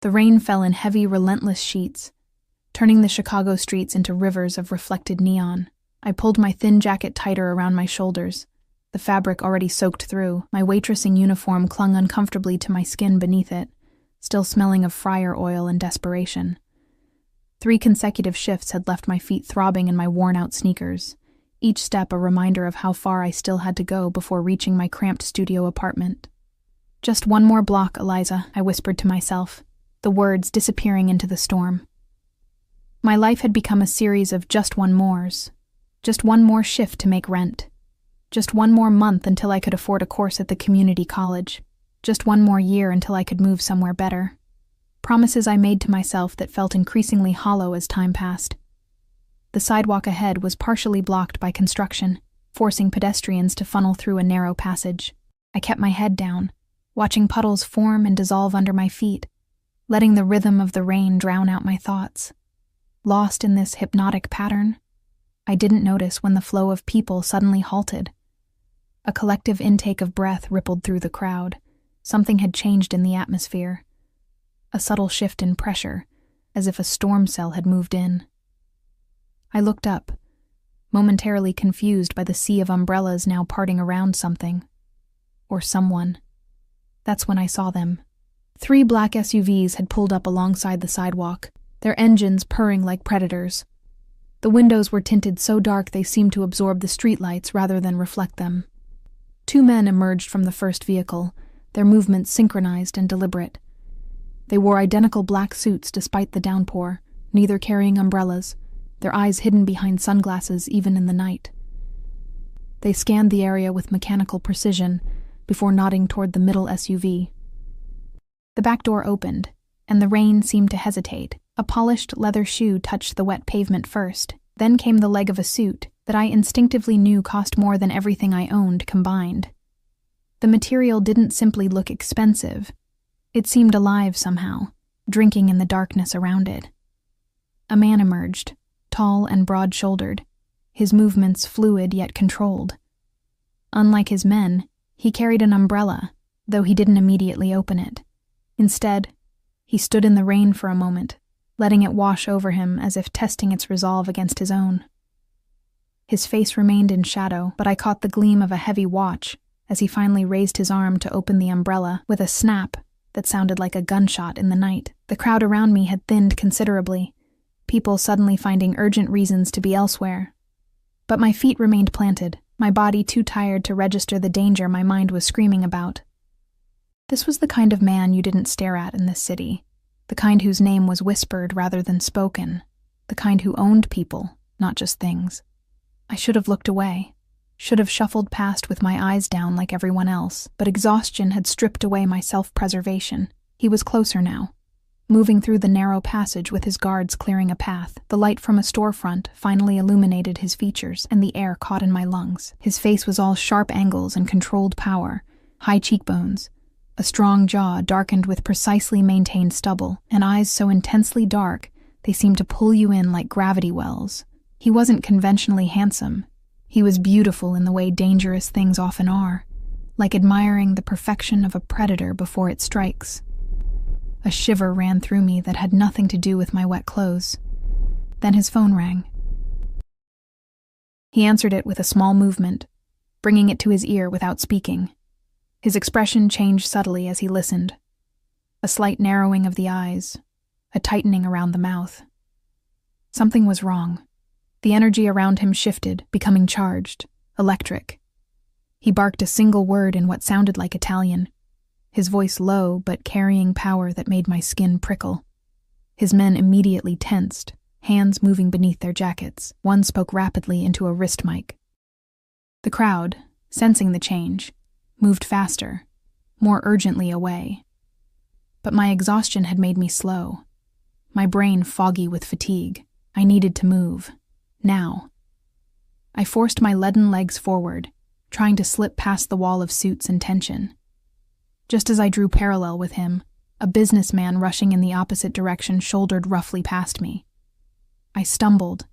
The rain fell in heavy, relentless sheets, turning the Chicago streets into rivers of reflected neon. I pulled my thin jacket tighter around my shoulders, the fabric already soaked through. My waitressing uniform clung uncomfortably to my skin beneath it, still smelling of fryer oil and desperation. 3 consecutive shifts had left my feet throbbing in my worn-out sneakers, each step a reminder of how far I still had to go before reaching my cramped studio apartment. "Just one more block, Eliza," I whispered to myself, the words disappearing into the storm. My life had become a series of just one mores. Just one more shift to make rent. Just one more month until I could afford a course at the community college. Just one more year until I could move somewhere better. Promises I made to myself that felt increasingly hollow as time passed. The sidewalk ahead was partially blocked by construction, forcing pedestrians to funnel through a narrow passage. I kept my head down, watching puddles form and dissolve under my feet, letting the rhythm of the rain drown out my thoughts. Lost in this hypnotic pattern, I didn't notice when the flow of people suddenly halted. A collective intake of breath rippled through the crowd. Something had changed in the atmosphere. A subtle shift in pressure, as if a storm cell had moved in. I looked up, momentarily confused by the sea of umbrellas now parting around something. Or someone. That's when I saw them. 3 black SUVs had pulled up alongside the sidewalk, their engines purring like predators. The windows were tinted so dark they seemed to absorb the streetlights rather than reflect them. 2 men emerged from the first vehicle, their movements synchronized and deliberate. They wore identical black suits despite the downpour, neither carrying umbrellas, their eyes hidden behind sunglasses even in the night. They scanned the area with mechanical precision before nodding toward the middle SUV. The back door opened, and the rain seemed to hesitate. A polished leather shoe touched the wet pavement first, then came the leg of a suit that I instinctively knew cost more than everything I owned combined. The material didn't simply look expensive. It seemed alive somehow, drinking in the darkness around it. A man emerged, tall and broad-shouldered, his movements fluid yet controlled. Unlike his men, he carried an umbrella, though he didn't immediately open it. Instead, he stood in the rain for a moment, letting it wash over him as if testing its resolve against his own. His face remained in shadow, but I caught the gleam of a heavy watch as he finally raised his arm to open the umbrella with a snap that sounded like a gunshot in the night. The crowd around me had thinned considerably, people suddenly finding urgent reasons to be elsewhere. But my feet remained planted, my body too tired to register the danger my mind was screaming about. This was the kind of man you didn't stare at in this city. The kind whose name was whispered rather than spoken. The kind who owned people, not just things. I should have looked away. Should have shuffled past with my eyes down like everyone else, but exhaustion had stripped away my self-preservation. He was closer now, moving through the narrow passage with his guards clearing a path. The light from a storefront finally illuminated his features, and the air caught in my lungs. His face was all sharp angles and controlled power, high cheekbones, a strong jaw darkened with precisely maintained stubble, and eyes so intensely dark they seemed to pull you in like gravity wells. He wasn't conventionally handsome. He was beautiful in the way dangerous things often are, like admiring the perfection of a predator before it strikes. A shiver ran through me that had nothing to do with my wet clothes. Then his phone rang. He answered it with a small movement, bringing it to his ear without speaking. His expression changed subtly as he listened. A slight narrowing of the eyes, a tightening around the mouth. Something was wrong. The energy around him shifted, becoming charged, electric. He barked a single word in what sounded like Italian, his voice low but carrying power that made my skin prickle. His men immediately tensed, hands moving beneath their jackets. One spoke rapidly into a wrist mic. The crowd, sensing the change, moved faster, more urgently away. But my exhaustion had made me slow, my brain foggy with fatigue. I needed to move. Now. I forced my leaden legs forward, trying to slip past the wall of suits and tension. Just as I drew parallel with him, a businessman rushing in the opposite direction shouldered roughly past me. I stumbled,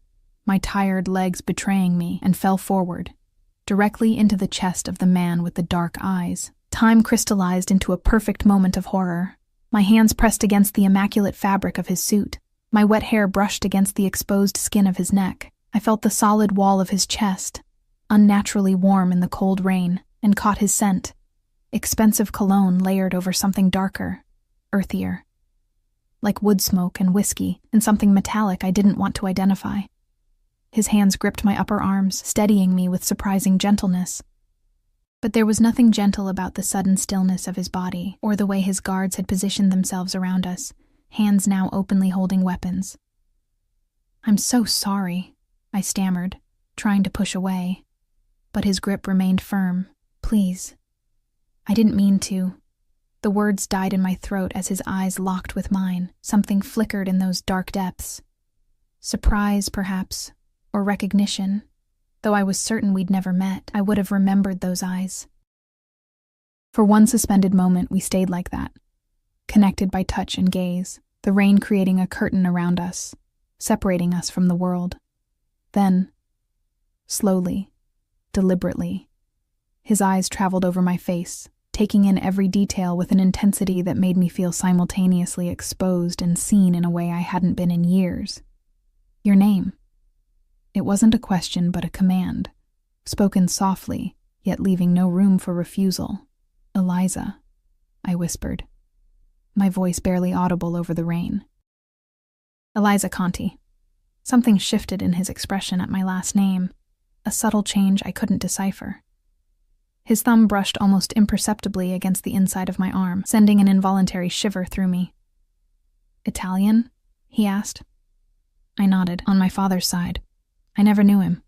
my tired legs betraying me, and fell forward, directly into the chest of the man with the dark eyes. Time crystallized into a perfect moment of horror. My hands pressed against the immaculate fabric of his suit. My wet hair brushed against the exposed skin of his neck. I felt the solid wall of his chest, unnaturally warm in the cold rain, and caught his scent. Expensive cologne layered over something darker, earthier. Like wood smoke and whiskey, and something metallic I didn't want to identify. His hands gripped my upper arms, steadying me with surprising gentleness. But there was nothing gentle about the sudden stillness of his body, or the way his guards had positioned themselves around us, hands now openly holding weapons. "I'm so sorry," I stammered, trying to push away. But his grip remained firm. "Please. I didn't mean to." The words died in my throat as his eyes locked with mine. Something flickered in those dark depths. Surprise, perhaps, or recognition. Though I was certain we'd never met, I would have remembered those eyes. For one suspended moment, we stayed like that, connected by touch and gaze, the rain creating a curtain around us, separating us from the world. Then, slowly, deliberately, his eyes traveled over my face, taking in every detail with an intensity that made me feel simultaneously exposed and seen in a way I hadn't been in years. "Your name." It wasn't a question but a command, spoken softly, yet leaving no room for refusal. "Eliza," I whispered, my voice barely audible over the rain. "Eliza Conti." Something shifted in his expression at my last name, a subtle change I couldn't decipher. His thumb brushed almost imperceptibly against the inside of my arm, sending an involuntary shiver through me. "Italian?" he asked. I nodded. "On my father's side. I never knew him."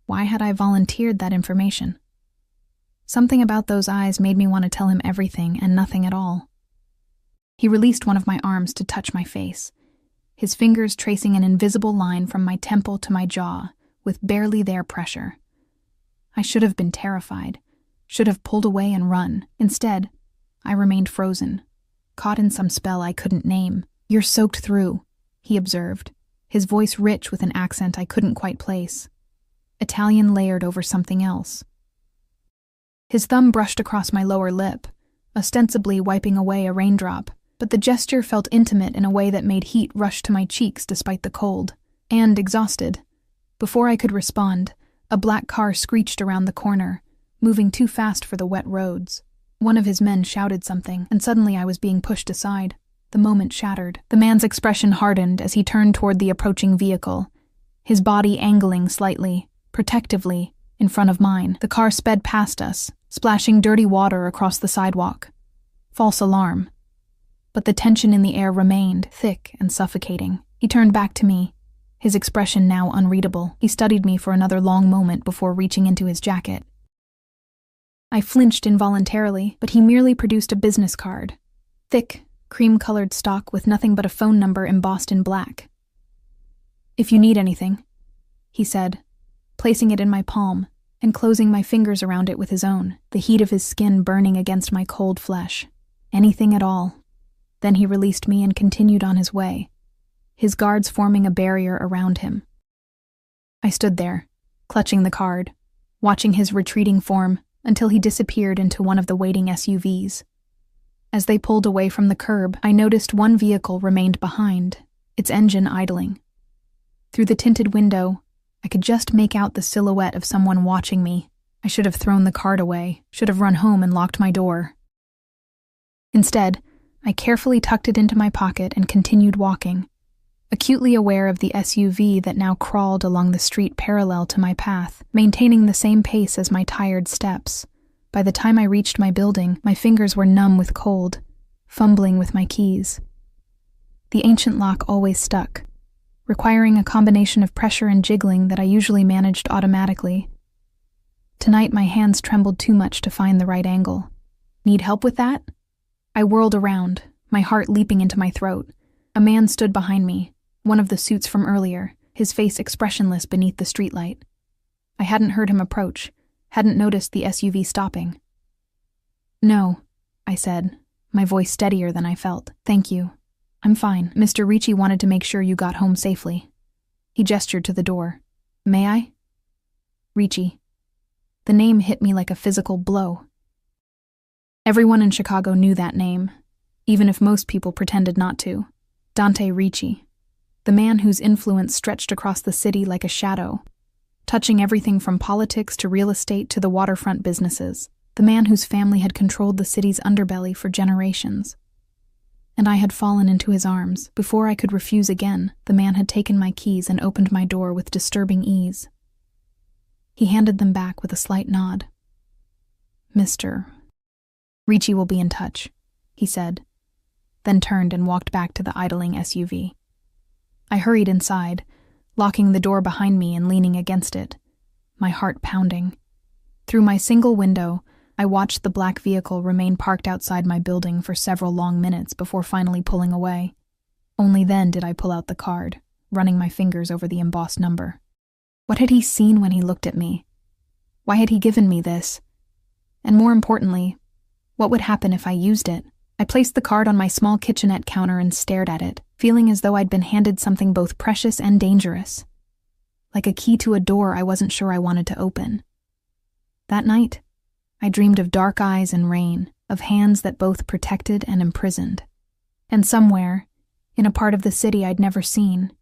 Why had I volunteered that information? Something about those eyes made me want to tell him everything and nothing at all. He released one of my arms to touch my face, his fingers tracing an invisible line from my temple to my jaw, with barely there pressure. I should have been terrified, should have pulled away and run. Instead, I remained frozen, caught in some spell I couldn't name. "You're soaked through," he observed, his voice rich with an accent I couldn't quite place. Italian layered over something else. His thumb brushed across my lower lip, ostensibly wiping away a raindrop, but the gesture felt intimate in a way that made heat rush to my cheeks despite the cold. And exhausted. Before I could respond, a black car screeched around the corner, moving too fast for the wet roads. One of his men shouted something, and suddenly I was being pushed aside. The moment shattered. The man's expression hardened as he turned toward the approaching vehicle, his body angling slightly, protectively, in front of mine. The car sped past us, splashing dirty water across the sidewalk. False alarm. But the tension in the air remained, thick and suffocating. He turned back to me, his expression now unreadable. He studied me for another long moment before reaching into his jacket. I flinched involuntarily, but he merely produced a business card. Thick, cream-colored stock with nothing but a phone number embossed in black. "If you need anything," he said, placing it in my palm and closing my fingers around it with his own, the heat of his skin burning against my cold flesh. "Anything at all." Then he released me and continued on his way, his guards forming a barrier around him. I stood there, clutching the card, watching his retreating form until he disappeared into one of the waiting SUVs. As they pulled away from the curb, I noticed one vehicle remained behind, its engine idling. Through the tinted window, I could just make out the silhouette of someone watching me. I should have thrown the card away, should have run home and locked my door. Instead, I carefully tucked it into my pocket and continued walking, acutely aware of the SUV that now crawled along the street parallel to my path, maintaining the same pace as my tired steps. By the time I reached my building, my fingers were numb with cold, fumbling with my keys. The ancient lock always stuck, requiring a combination of pressure and jiggling that I usually managed automatically. Tonight my hands trembled too much to find the right angle. "Need help with that?" I whirled around, my heart leaping into my throat. A man stood behind me, one of the suits from earlier, his face expressionless beneath the streetlight. I hadn't heard him approach, hadn't noticed the SUV stopping. "No," I said, my voice steadier than I felt. "Thank you. I'm fine. Mr. Ricci wanted to make sure you got home safely." He gestured to the door. "May I?" Ricci. The name hit me like a physical blow. Everyone in Chicago knew that name, even if most people pretended not to. Dante Ricci, the man whose influence stretched across the city like a shadow, touching everything from politics to real estate to the waterfront businesses, the man whose family had controlled the city's underbelly for generations. And I had fallen into his arms. Before I could refuse again, the man had taken my keys and opened my door with disturbing ease. He handed them back with a slight nod. "Mr. Ricci will be in touch," he said, then turned and walked back to the idling SUV. I hurried inside, locking the door behind me and leaning against it, my heart pounding. Through my single window, I watched the black vehicle remain parked outside my building for several long minutes before finally pulling away. Only then did I pull out the card, running my fingers over the embossed number. What had he seen when he looked at me? Why had he given me this? And more importantly, what would happen if I used it? I placed the card on my small kitchenette counter and stared at it, feeling as though I'd been handed something both precious and dangerous. Like a key to a door I wasn't sure I wanted to open. That night, I dreamed of dark eyes and rain, of hands that both protected and imprisoned. And somewhere, in a part of the city I'd never seen,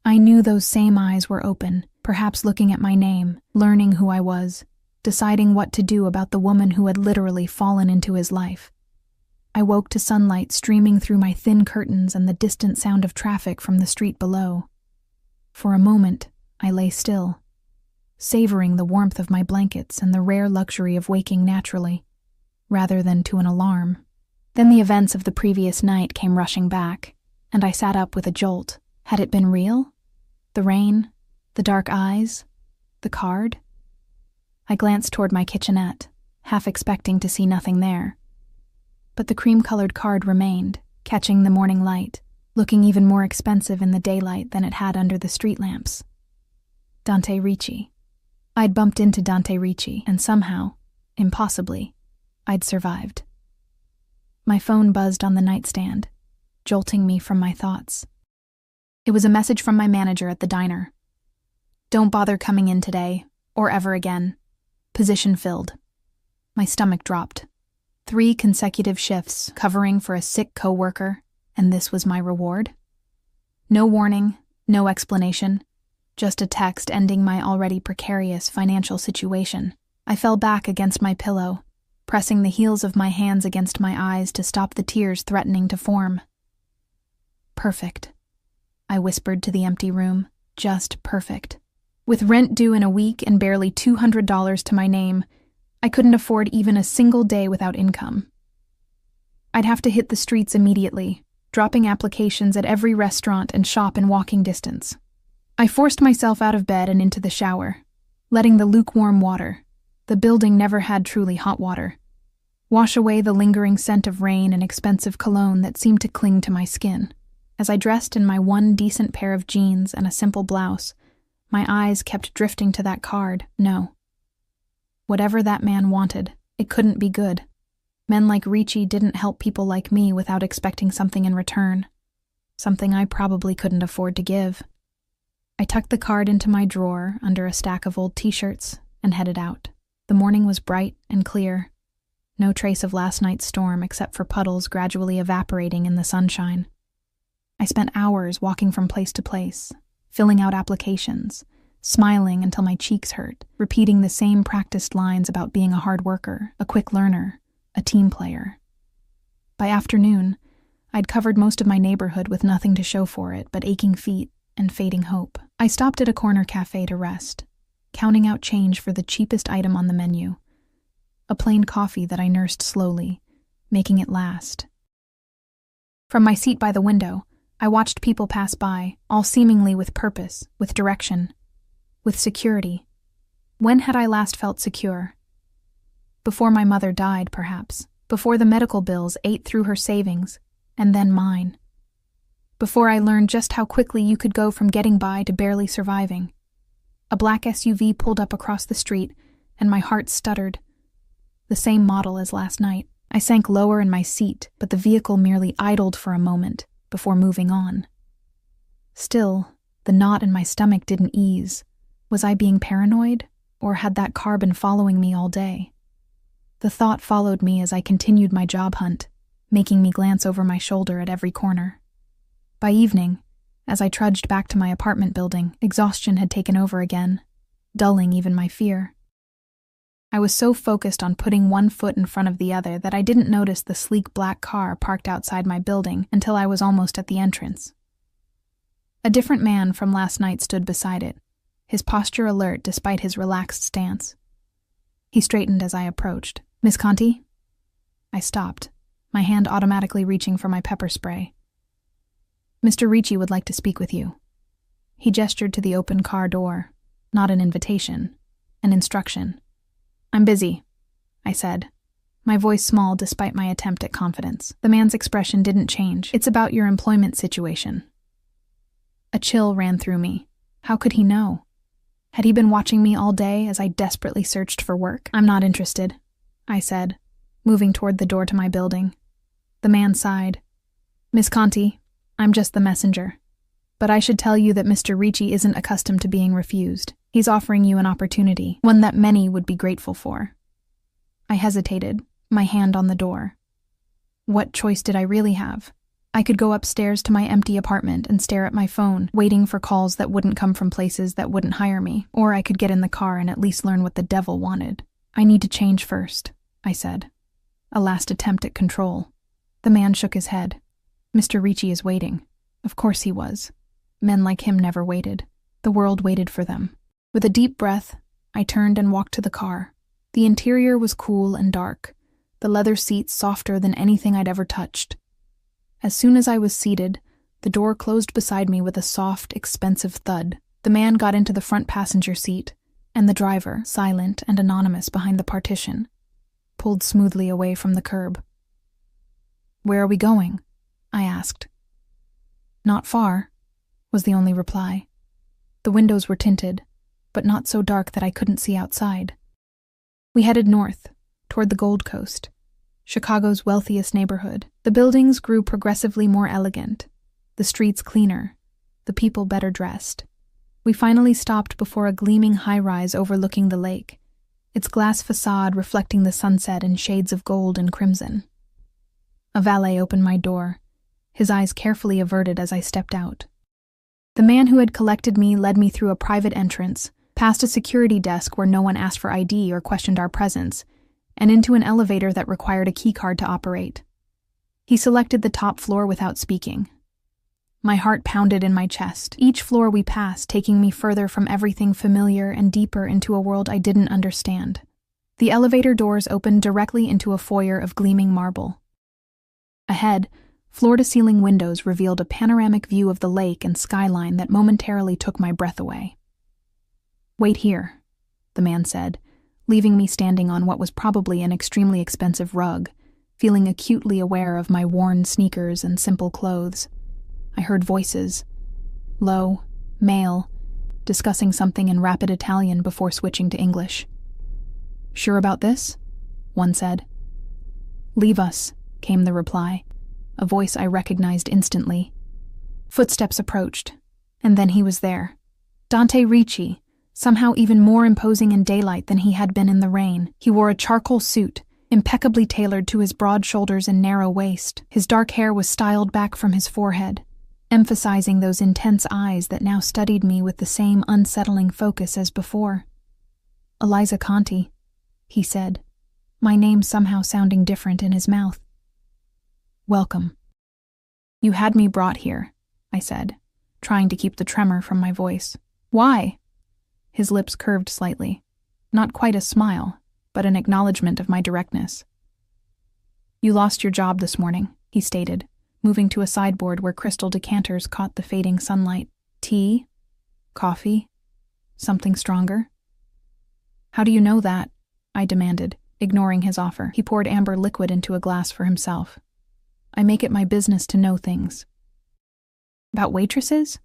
I knew those same eyes were open, perhaps looking at my name, learning who I was, deciding what to do about the woman who had literally fallen into his life. I woke to sunlight streaming through my thin curtains and the distant sound of traffic from the street below. For a moment, I lay still, savoring the warmth of my blankets and the rare luxury of waking naturally, rather than to an alarm. Then the events of the previous night came rushing back, and I sat up with a jolt. Had it been real? The rain, the dark eyes, the card? I glanced toward my kitchenette, half expecting to see nothing there. But the cream-colored card remained, catching the morning light, looking even more expensive in the daylight than it had under the street lamps. Dante Ricci. I'd bumped into Dante Ricci, and somehow, impossibly, I'd survived. My phone buzzed on the nightstand, jolting me from my thoughts. It was a message from my manager at the diner. "Don't bother coming in today, or ever again. Position filled." My stomach dropped. 3 consecutive shifts covering for a sick coworker, and this was my reward? No warning, no explanation, just a text ending my already precarious financial situation. I fell back against my pillow, pressing the heels of my hands against my eyes to stop the tears threatening to form. "Perfect," I whispered to the empty room, "just perfect." With rent due in a week and barely $200 to my name, I couldn't afford even a single day without income. I'd have to hit the streets immediately, dropping applications at every restaurant and shop in walking distance. I forced myself out of bed and into the shower, letting the lukewarm water, the building never had truly hot water, wash away the lingering scent of rain and expensive cologne that seemed to cling to my skin. As I dressed in my one decent pair of jeans and a simple blouse, my eyes kept drifting to that card. No. Whatever that man wanted, it couldn't be good. Men like Ricci didn't help people like me without expecting something in return. Something I probably couldn't afford to give. I tucked the card into my drawer under a stack of old t-shirts and headed out. The morning was bright and clear. No trace of last night's storm except for puddles gradually evaporating in the sunshine. I spent hours walking from place to place, filling out applications, smiling until my cheeks hurt, repeating the same practiced lines about being a hard worker, a quick learner, a team player. By afternoon, I'd covered most of my neighborhood with nothing to show for it but aching feet and fading hope. I stopped at a corner cafe to rest, counting out change for the cheapest item on the menu, a plain coffee that I nursed slowly, making it last. From my seat by the window, I watched people pass by, all seemingly with purpose, with direction, with security. When had I last felt secure? Before my mother died, perhaps. Before the medical bills ate through her savings, and then mine. Before I learned just how quickly you could go from getting by to barely surviving. A black SUV pulled up across the street, and my heart stuttered. The same model as last night. I sank lower in my seat, but the vehicle merely idled for a moment before moving on. Still, the knot in my stomach didn't ease. Was I being paranoid, or had that car been following me all day? The thought followed me as I continued my job hunt, making me glance over my shoulder at every corner. By evening, as I trudged back to my apartment building, exhaustion had taken over again, dulling even my fear. I was so focused on putting one foot in front of the other that I didn't notice the sleek black car parked outside my building until I was almost at the entrance. A different man from last night stood beside it, his posture alert despite his relaxed stance. He straightened as I approached. "Miss Conti?" I stopped, my hand automatically reaching for my pepper spray. "Mr. Ricci would like to speak with you." He gestured to the open car door, not an invitation, an instruction. "I'm busy," I said, my voice small despite my attempt at confidence. The man's expression didn't change. "It's about your employment situation." A chill ran through me. How could he know? Had he been watching me all day as I desperately searched for work? "I'm not interested," I said, moving toward the door to my building. The man sighed. "Miss Conti, I'm just the messenger. But I should tell you that Mr. Ricci isn't accustomed to being refused. He's offering you an opportunity, one that many would be grateful for." I hesitated, my hand on the door. What choice did I really have? I could go upstairs to my empty apartment and stare at my phone, waiting for calls that wouldn't come from places that wouldn't hire me, or I could get in the car and at least learn what the devil wanted. "I need to change first," I said. A last attempt at control. The man shook his head. "Mr. Ricci is waiting." Of course he was. Men like him never waited. The world waited for them. With a deep breath, I turned and walked to the car. The interior was cool and dark, the leather seats softer than anything I'd ever touched. As soon as I was seated, the door closed beside me with a soft, expensive thud. The man got into the front passenger seat, and the driver, silent and anonymous behind the partition, pulled smoothly away from the curb. "Where are we going?" I asked. "Not far," was the only reply. The windows were tinted, but not so dark that I couldn't see outside. We headed north, toward the Gold Coast, Chicago's wealthiest neighborhood. The buildings grew progressively more elegant, the streets cleaner, the people better dressed. We finally stopped before a gleaming high-rise overlooking the lake, its glass facade reflecting the sunset in shades of gold and crimson. A valet opened my door, his eyes carefully averted as I stepped out. The man who had collected me led me through a private entrance, past a security desk where no one asked for ID or questioned our presence, and into an elevator that required a keycard to operate. He selected the top floor without speaking. My heart pounded in my chest, each floor we passed taking me further from everything familiar and deeper into a world I didn't understand. The elevator doors opened directly into a foyer of gleaming marble. Ahead, floor-to-ceiling windows revealed a panoramic view of the lake and skyline that momentarily took my breath away. "Wait here," the man said, leaving me standing on what was probably an extremely expensive rug, feeling acutely aware of my worn sneakers and simple clothes. I heard voices, low, male, discussing something in rapid Italian before switching to English. "Sure about this?" one said. "Leave us," came the reply, a voice I recognized instantly. Footsteps approached, and then he was there. Dante Ricci, somehow even more imposing in daylight than he had been in the rain. He wore a charcoal suit, impeccably tailored to his broad shoulders and narrow waist. His dark hair was styled back from his forehead, emphasizing those intense eyes that now studied me with the same unsettling focus as before. "Eliza Conti," he said, my name somehow sounding different in his mouth. "Welcome." "You had me brought here," I said, trying to keep the tremor from my voice. "Why?" His lips curved slightly. Not quite a smile, but an acknowledgement of my directness. "You lost your job this morning," he stated, moving to a sideboard where crystal decanters caught the fading sunlight. "Tea? Coffee? Something stronger?" "How do you know that?" I demanded, ignoring his offer. He poured amber liquid into a glass for himself. "I make it my business to know things." "About waitresses?"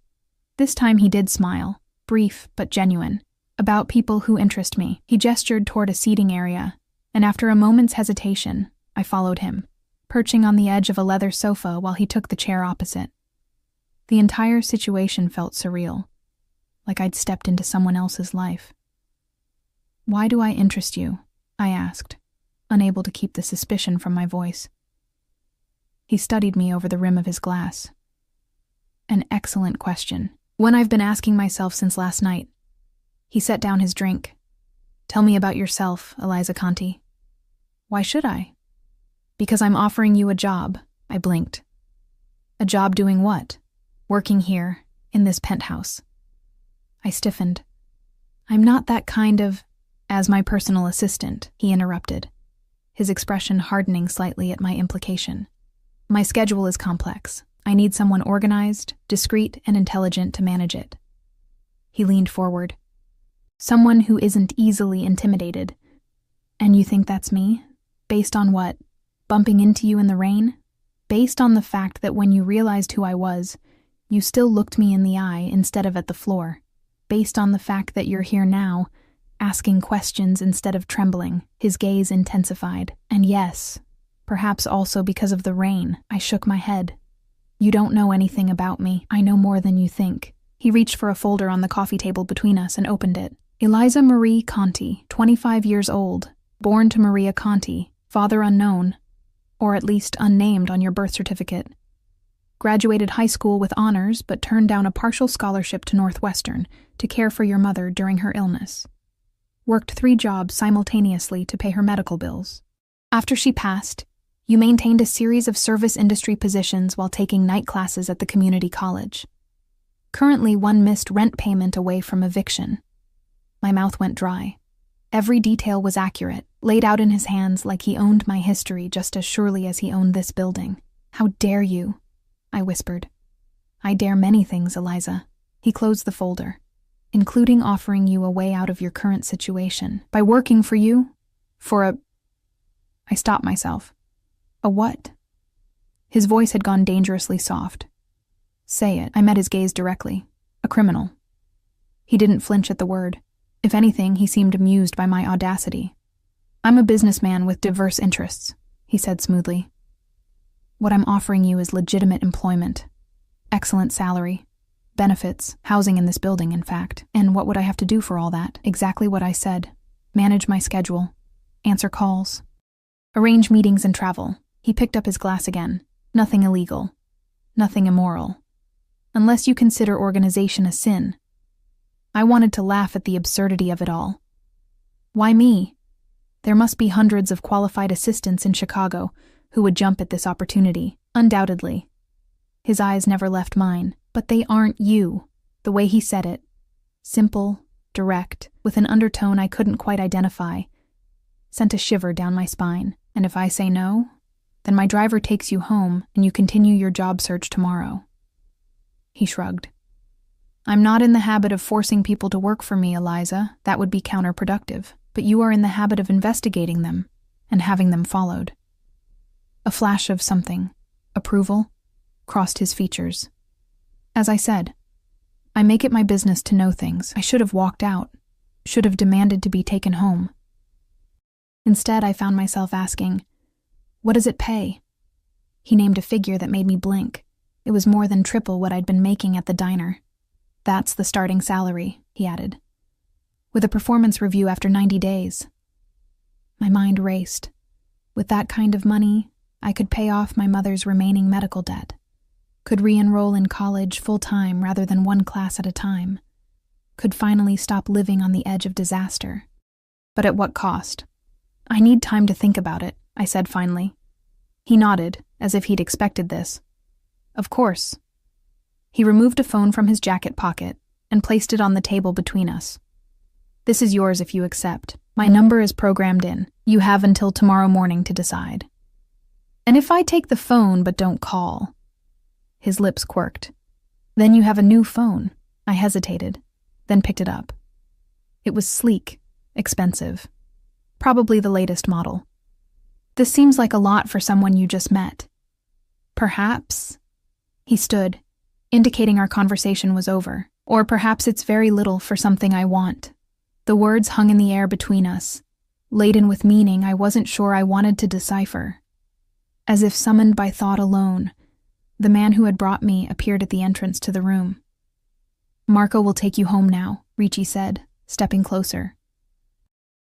This time he did smile, brief but genuine. "About people who interest me." He gestured toward a seating area, and after a moment's hesitation, I followed him, perching on the edge of a leather sofa while he took the chair opposite. The entire situation felt surreal, like I'd stepped into someone else's life. "Why do I interest you?" I asked, unable to keep the suspicion from my voice. He studied me over the rim of his glass. An excellent question. One I've been asking myself since last night. He set down his drink. Tell me about yourself, Eliza Conti. Why should I? Because I'm offering you a job, I blinked. A job doing what? Working here, in this penthouse. I stiffened. I'm not that kind of... As my personal assistant, he interrupted, his expression hardening slightly at my implication. My schedule is complex. I need someone organized, discreet, and intelligent to manage it. He leaned forward. Someone who isn't easily intimidated. And you think that's me? Based on what? Bumping into you in the rain? Based on the fact that when you realized who I was, you still looked me in the eye instead of at the floor. Based on the fact that you're here now, asking questions instead of trembling. His gaze intensified. And yes, perhaps also because of the rain, I shook my head. You don't know anything about me. I know more than you think. He reached for a folder on the coffee table between us and opened it. Eliza Marie Conti, 25 years old, born to Maria Conti, father unknown, or at least unnamed on your birth certificate. Graduated high school with honors but turned down a partial scholarship to Northwestern to care for your mother during her illness. Worked 3 jobs simultaneously to pay her medical bills. After she passed, you maintained a series of service industry positions while taking night classes at the community college. Currently, one missed rent payment away from eviction. My mouth went dry. Every detail was accurate, laid out in his hands like he owned my history just as surely as he owned this building. How dare you? I whispered. I dare many things, Eliza. He closed the folder, including offering you a way out of your current situation. By working for you? I stopped myself. A what? His voice had gone dangerously soft. Say it. I met his gaze directly. A criminal. He didn't flinch at the word. If anything, he seemed amused by my audacity. I'm a businessman with diverse interests, he said smoothly. What I'm offering you is legitimate employment. Excellent salary. Benefits. Housing in this building, in fact. And what would I have to do for all that? Exactly what I said. Manage my schedule. Answer calls. Arrange meetings and travel. He picked up his glass again. Nothing illegal. Nothing immoral. Unless you consider organization a sin. I wanted to laugh at the absurdity of it all. Why me? There must be hundreds of qualified assistants in Chicago who would jump at this opportunity, undoubtedly. His eyes never left mine. But they aren't you. The way he said it, simple, direct, with an undertone I couldn't quite identify, sent a shiver down my spine. And if I say no, then my driver takes you home and you continue your job search tomorrow. He shrugged. I'm not in the habit of forcing people to work for me, Eliza. That would be counterproductive. But you are in the habit of investigating them and having them followed. A flash of something, approval, crossed his features. As I said, I make it my business to know things. I should have walked out, should have demanded to be taken home. Instead, I found myself asking, what does it pay? He named a figure that made me blink. It was more than triple what I'd been making at the diner. That's the starting salary, he added, with a performance review after 90 days. My mind raced. With that kind of money, I could pay off my mother's remaining medical debt. Could re-enroll in college full-time rather than one class at a time. Could finally stop living on the edge of disaster. But at what cost? I need time to think about it, I said finally. He nodded, as if he'd expected this. Of course. He removed a phone from his jacket pocket and placed it on the table between us. This is yours if you accept. My number is programmed in. You have until tomorrow morning to decide. And if I take the phone but don't call? His lips quirked. Then you have a new phone. I hesitated, then picked it up. It was sleek, expensive. Probably the latest model. This seems like a lot for someone you just met. Perhaps. He stood, indicating our conversation was over. Or perhaps it's very little for something I want. The words hung in the air between us, laden with meaning I wasn't sure I wanted to decipher. As if summoned by thought alone, the man who had brought me appeared at the entrance to the room. Marco will take you home now, Ricci said, stepping closer.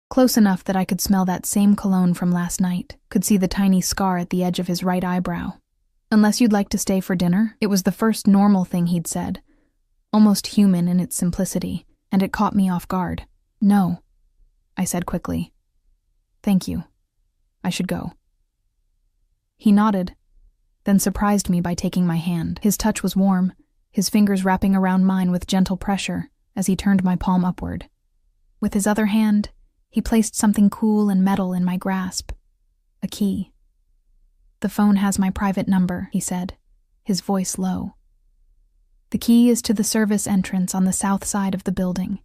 Close enough that I could smell that same cologne from last night, could see the tiny scar at the edge of his right eyebrow. Unless you'd like to stay for dinner? It was the first normal thing he'd said, almost human in its simplicity, and it caught me off guard. No, I said quickly. Thank you. I should go. He nodded, then surprised me by taking my hand. His touch was warm, his fingers wrapping around mine with gentle pressure as he turned my palm upward. With his other hand, he placed something cool and metal in my grasp. A key. The phone has my private number, he said, his voice low. The key is to the service entrance on the south side of the building.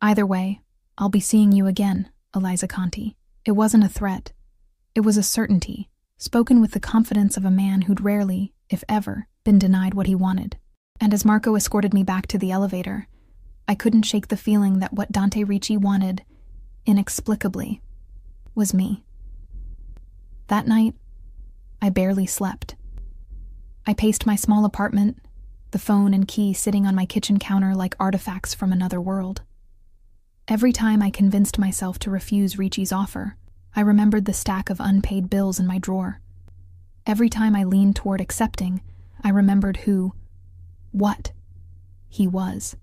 Either way, I'll be seeing you again, Eliza Conti. It wasn't a threat. It was a certainty, spoken with the confidence of a man who'd rarely, if ever, been denied what he wanted. And as Marco escorted me back to the elevator, I couldn't shake the feeling that what Dante Ricci wanted, inexplicably, was me. That night, I barely slept. I paced my small apartment, the phone and key sitting on my kitchen counter like artifacts from another world. Every time I convinced myself to refuse Ricci's offer, I remembered the stack of unpaid bills in my drawer. Every time I leaned toward accepting, I remembered what he was.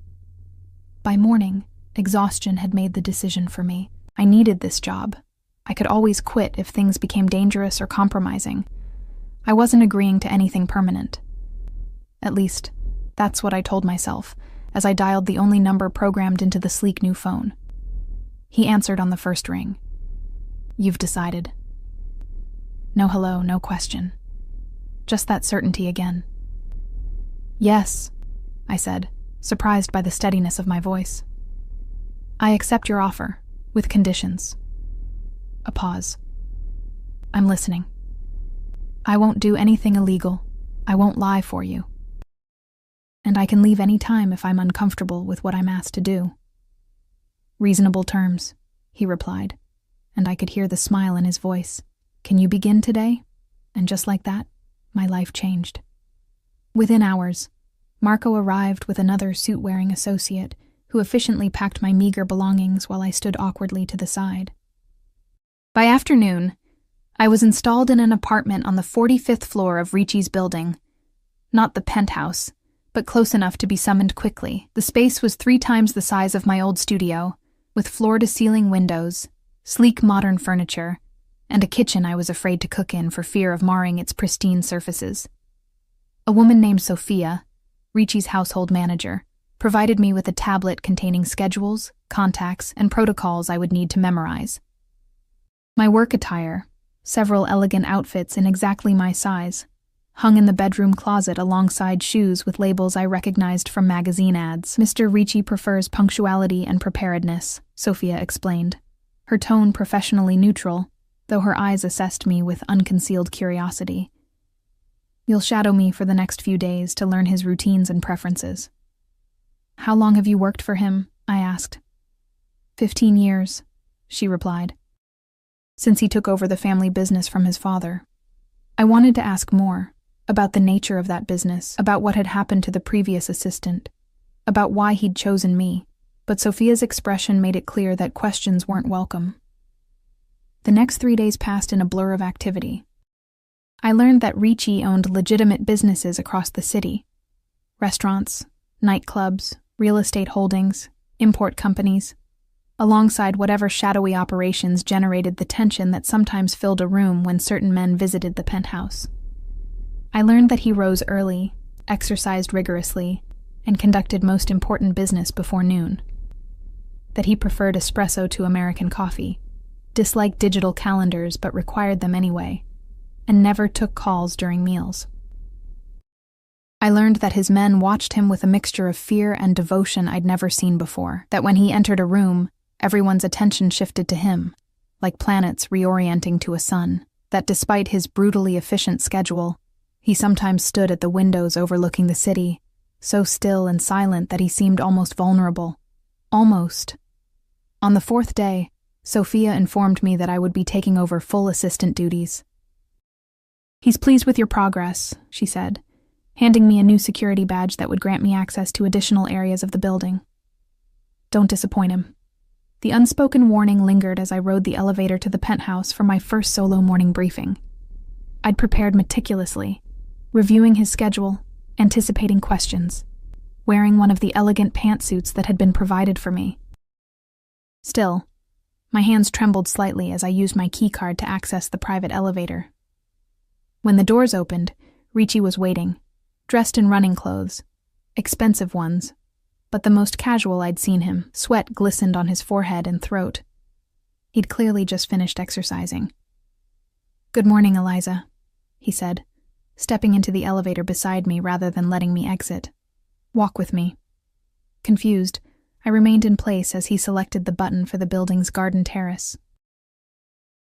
By morning, exhaustion had made the decision for me. I needed this job. I could always quit if things became dangerous or compromising. I wasn't agreeing to anything permanent. At least, that's what I told myself as I dialed the only number programmed into the sleek new phone. He answered on the first ring. You've decided. No hello, no question. Just that certainty again. Yes, I said, surprised by the steadiness of my voice. I accept your offer, with conditions. A pause. I'm listening. I won't do anything illegal. I won't lie for you. And I can leave any time if I'm uncomfortable with what I'm asked to do. Reasonable terms, he replied, and I could hear the smile in his voice. Can you begin today? And just like that, my life changed. Within hours, Marco arrived with another suit-wearing associate who efficiently packed my meager belongings while I stood awkwardly to the side. By afternoon, I was installed in an apartment on the 45th floor of Ricci's building. Not the penthouse, but close enough to be summoned quickly. The space was 3 times the size of my old studio, with floor-to-ceiling windows, sleek modern furniture, and a kitchen I was afraid to cook in for fear of marring its pristine surfaces. A woman named Sophia, Ricci's household manager, provided me with a tablet containing schedules, contacts, and protocols I would need to memorize. My work attire, several elegant outfits in exactly my size, hung in the bedroom closet alongside shoes with labels I recognized from magazine ads. Mr. Ricci prefers punctuality and preparedness, Sophia explained, her tone professionally neutral, though her eyes assessed me with unconcealed curiosity. You'll shadow me for the next few days to learn his routines and preferences. How long have you worked for him? I asked. 15 years, she replied, since he took over the family business from his father. I wanted to ask more, about the nature of that business, about what had happened to the previous assistant, about why he'd chosen me, but Sophia's expression made it clear that questions weren't welcome. The next 3 days passed in a blur of activity. I learned that Ricci owned legitimate businesses across the city. Restaurants, nightclubs, real estate holdings, import companies, alongside whatever shadowy operations generated the tension that sometimes filled a room when certain men visited the penthouse. I learned that he rose early, exercised rigorously, and conducted most important business before noon. That he preferred espresso to American coffee, disliked digital calendars but required them anyway, and never took calls during meals. I learned that his men watched him with a mixture of fear and devotion I'd never seen before, that when he entered a room, everyone's attention shifted to him, like planets reorienting to a sun, that despite his brutally efficient schedule, he sometimes stood at the windows overlooking the city, so still and silent that he seemed almost vulnerable. Almost. On the 4th day, Sophia informed me that I would be taking over full assistant duties. He's pleased with your progress, she said, handing me a new security badge that would grant me access to additional areas of the building. Don't disappoint him. The unspoken warning lingered as I rode the elevator to the penthouse for my first solo morning briefing. I'd prepared meticulously, reviewing his schedule, anticipating questions, wearing one of the elegant pantsuits that had been provided for me. Still, my hands trembled slightly as I used my keycard to access the private elevator. When the doors opened, Ricci was waiting, dressed in running clothes, expensive ones, but the most casual I'd seen him. Sweat glistened on his forehead and throat. He'd clearly just finished exercising. "Good morning, Eliza," he said, stepping into the elevator beside me rather than letting me exit. "Walk with me." Confused, I remained in place as he selected the button for the building's garden terrace.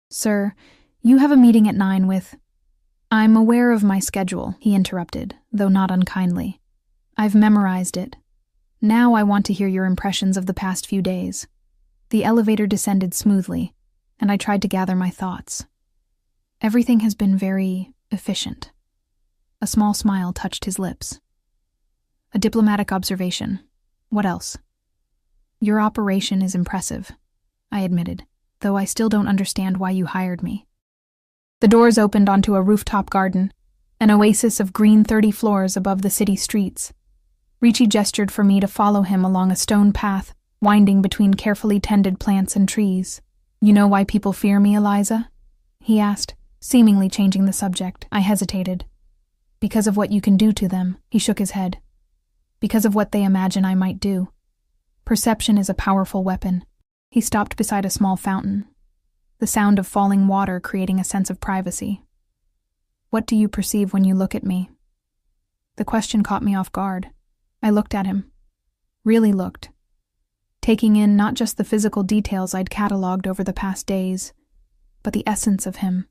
"Sir, you have a meeting at 9 with—" "I'm aware of my schedule," he interrupted, though not unkindly. "I've memorized it. Now I want to hear your impressions of the past few days." The elevator descended smoothly, and I tried to gather my thoughts. "Everything has been very efficient." A small smile touched his lips. "A diplomatic observation. What else?" "Your operation is impressive," I admitted, "though I still don't understand why you hired me." The doors opened onto a rooftop garden, an oasis of green 30 floors above the city streets. Ricci gestured for me to follow him along a stone path, winding between carefully tended plants and trees. "You know why people fear me, Eliza?" he asked, seemingly changing the subject. I hesitated. "Because of what you can do to them," he shook his head. "Because of what they imagine I might do. Perception is a powerful weapon." He stopped beside a small fountain, the sound of falling water creating a sense of privacy. "What do you perceive when you look at me?" The question caught me off guard. I looked at him. Really looked. Taking in not just the physical details I'd catalogued over the past days, but the essence of him,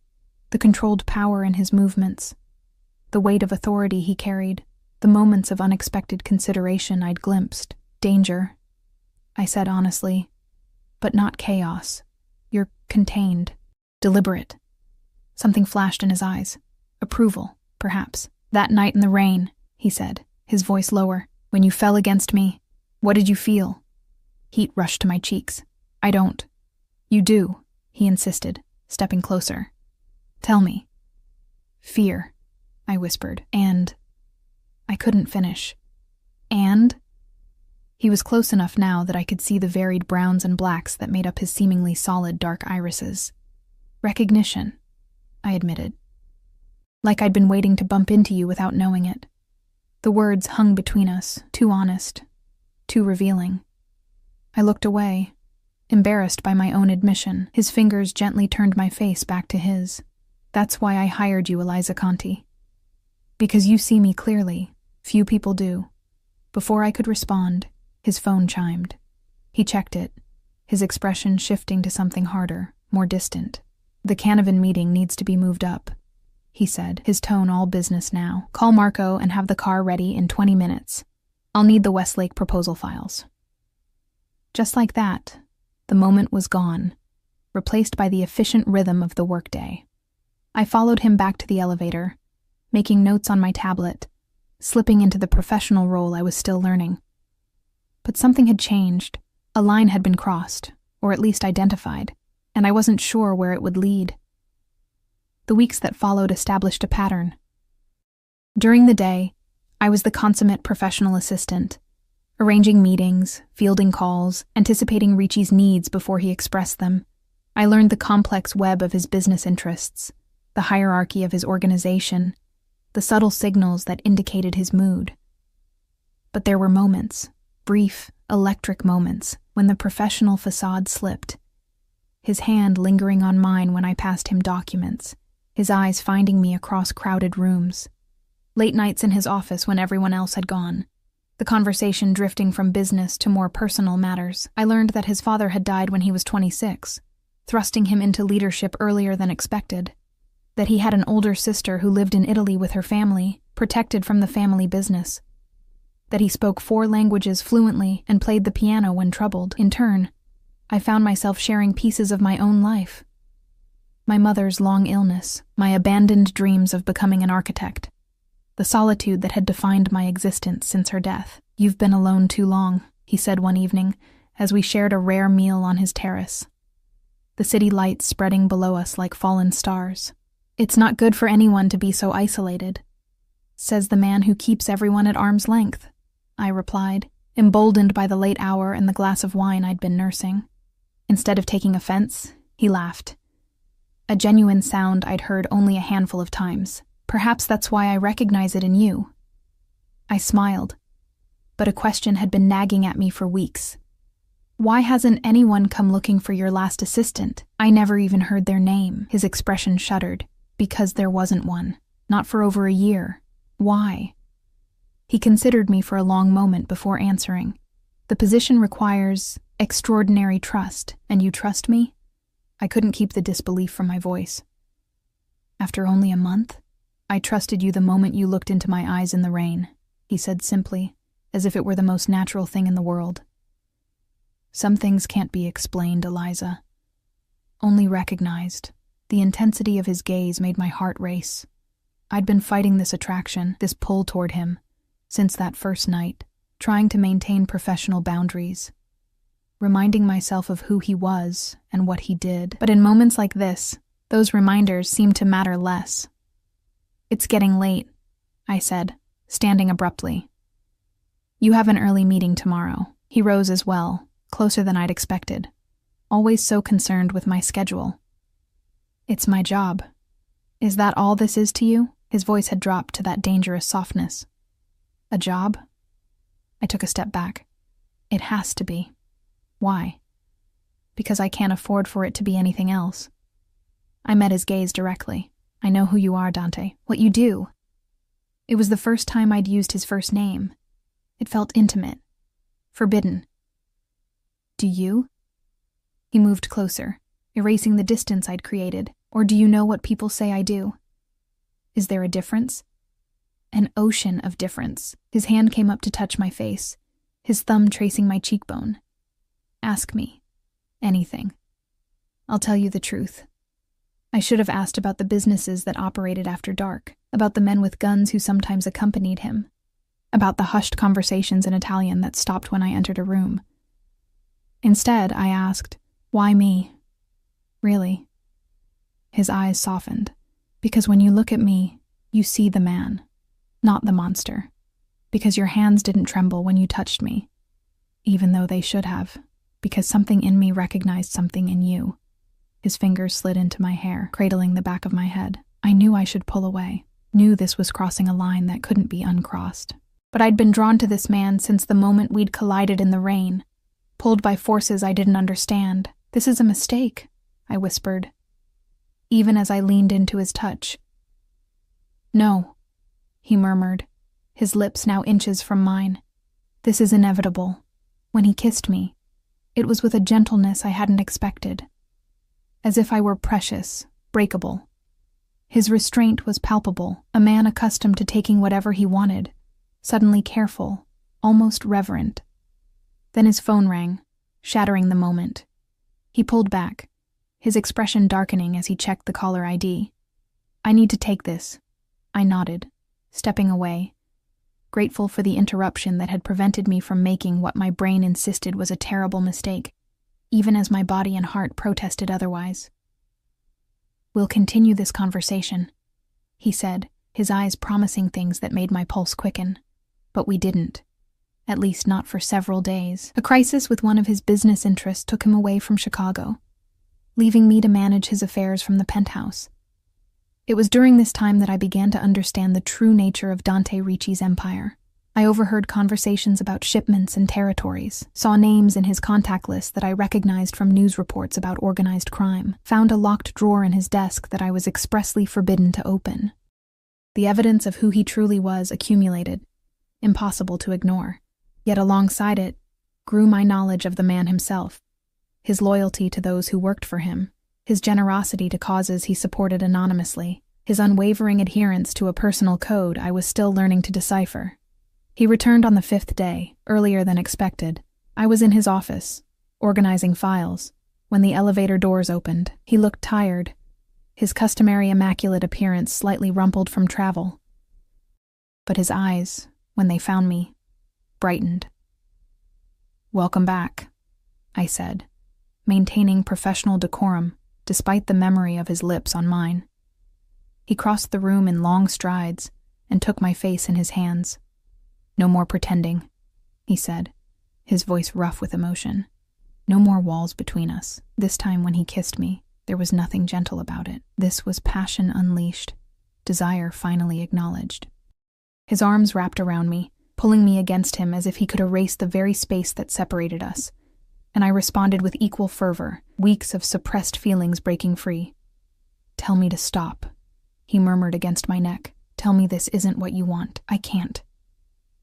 the controlled power in his movements, the weight of authority he carried, the moments of unexpected consideration I'd glimpsed. "Danger," I said honestly, "but not chaos. You're contained, deliberate." Something flashed in his eyes. Approval, perhaps. "That night in the rain," he said, his voice lower, "when you fell against me, what did you feel?" Heat rushed to my cheeks. "I don't." "You do," he insisted, stepping closer. "Tell me." "Fear," I whispered, "and—" I couldn't finish. "And?" He was close enough now that I could see the varied browns and blacks that made up his seemingly solid dark irises. "Recognition," I admitted. "Like I'd been waiting to bump into you without knowing it." The words hung between us, too honest, too revealing. I looked away, embarrassed by my own admission. His fingers gently turned my face back to his. "That's why I hired you, Eliza Conti. Because you see me clearly. Few people do." Before I could respond, his phone chimed. He checked it, his expression shifting to something harder, more distant. "The Canavan meeting needs to be moved up," he said, his tone all business now. "Call Marco and have the car ready in 20 minutes. I'll need the Westlake proposal files." Just like that, the moment was gone, replaced by the efficient rhythm of the workday. I followed him back to the elevator, making notes on my tablet, slipping into the professional role I was still learning. But something had changed. A line had been crossed, or at least identified, and I wasn't sure where it would lead. The weeks that followed established a pattern. During the day, I was the consummate professional assistant, arranging meetings, fielding calls, anticipating Ricci's needs before he expressed them. I learned the complex web of his business interests, the hierarchy of his organization, the subtle signals that indicated his mood. But there were moments, brief, electric moments, when the professional facade slipped, his hand lingering on mine when I passed him documents, his eyes finding me across crowded rooms. Late nights in his office when everyone else had gone, the conversation drifting from business to more personal matters. I learned that his father had died when he was 26, thrusting him into leadership earlier than expected, that he had an older sister who lived in Italy with her family, protected from the family business, that he spoke 4 languages fluently and played the piano when troubled. In turn, I found myself sharing pieces of my own life. My mother's long illness, my abandoned dreams of becoming an architect, the solitude that had defined my existence since her death. "You've been alone too long," he said one evening, as we shared a rare meal on his terrace, the city lights spreading below us like fallen stars. "It's not good for anyone to be so isolated." Says the man who keeps everyone at arm's length, I replied, emboldened by the late hour and the glass of wine I'd been nursing. Instead of taking offense, he laughed. A genuine sound I'd heard only a handful of times. Perhaps that's why I recognize it in you. I smiled, but a question had been nagging at me for weeks. Why hasn't anyone come looking for your last assistant? I never even heard their name. His expression shuddered. Because there wasn't one. Not for over a year. Why? He considered me for a long moment before answering. The position requires extraordinary trust, and you trust me? I couldn't keep the disbelief from my voice. After only a month? I trusted you the moment you looked into my eyes in the rain, he said simply, as if it were the most natural thing in the world. Some things can't be explained, Eliza. Only recognized. The intensity of his gaze made my heart race. I'd been fighting this attraction, this pull toward him, since that first night, trying to maintain professional boundaries, reminding myself of who he was and what he did. But in moments like this, those reminders seemed to matter less. It's getting late, I said, standing abruptly. You have an early meeting tomorrow. He rose as well, closer than I'd expected, always so concerned with my schedule. It's my job. Is that all this is to you? His voice had dropped to that dangerous softness. A job? I took a step back. It has to be. Why? Because I can't afford for it to be anything else. I met his gaze directly. I know who you are, Dante. What you do. It was the first time I'd used his first name. It felt intimate. Forbidden. Do you? He moved closer, erasing the distance I'd created. Or do you know what people say I do? Is there a difference? An ocean of difference. His hand came up to touch my face, his thumb tracing my cheekbone. Ask me. Anything. I'll tell you the truth. I should have asked about the businesses that operated after dark, about the men with guns who sometimes accompanied him, about the hushed conversations in Italian that stopped when I entered a room. Instead, I asked, why me? Really? His eyes softened, because when you look at me, you see the man, not the monster, because your hands didn't tremble when you touched me, even though they should have, because something in me recognized something in you. His fingers slid into my hair, cradling the back of my head. I knew I should pull away, knew this was crossing a line that couldn't be uncrossed. But I'd been drawn to this man since the moment we'd collided in the rain, pulled by forces I didn't understand. This is a mistake, I whispered, even as I leaned into his touch. No, he murmured, his lips now inches from mine. This is inevitable. When he kissed me, it was with a gentleness I hadn't expected, as if I were precious, breakable. His restraint was palpable, a man accustomed to taking whatever he wanted, suddenly careful, almost reverent. Then his phone rang, shattering the moment. He pulled back, his expression darkening as he checked the caller ID. I need to take this. I nodded, stepping away, grateful for the interruption that had prevented me from making what my brain insisted was a terrible mistake, even as my body and heart protested otherwise. We'll continue this conversation, he said, his eyes promising things that made my pulse quicken. But we didn't. At least not for several days. A crisis with one of his business interests took him away from Chicago, leaving me to manage his affairs from the penthouse. It was during this time that I began to understand the true nature of Dante Ricci's empire. I overheard conversations about shipments and territories, saw names in his contact list that I recognized from news reports about organized crime, found a locked drawer in his desk that I was expressly forbidden to open. The evidence of who he truly was accumulated, impossible to ignore. Yet alongside it grew my knowledge of the man himself, his loyalty to those who worked for him, his generosity to causes he supported anonymously, his unwavering adherence to a personal code I was still learning to decipher. He returned on the 5th day, earlier than expected. I was in his office, organizing files, when the elevator doors opened. He looked tired, his customary immaculate appearance slightly rumpled from travel. But his eyes, when they found me, brightened. "Welcome back," I said, maintaining professional decorum despite the memory of his lips on mine. He crossed the room in long strides, and took my face in his hands. "No more pretending," he said, his voice rough with emotion. "No more walls between us." This time when he kissed me, there was nothing gentle about it. This was passion unleashed, desire finally acknowledged. His arms wrapped around me, pulling me against him as if he could erase the very space that separated us, and I responded with equal fervor, weeks of suppressed feelings breaking free. "Tell me to stop," he murmured against my neck. "Tell me this isn't what you want. I can't."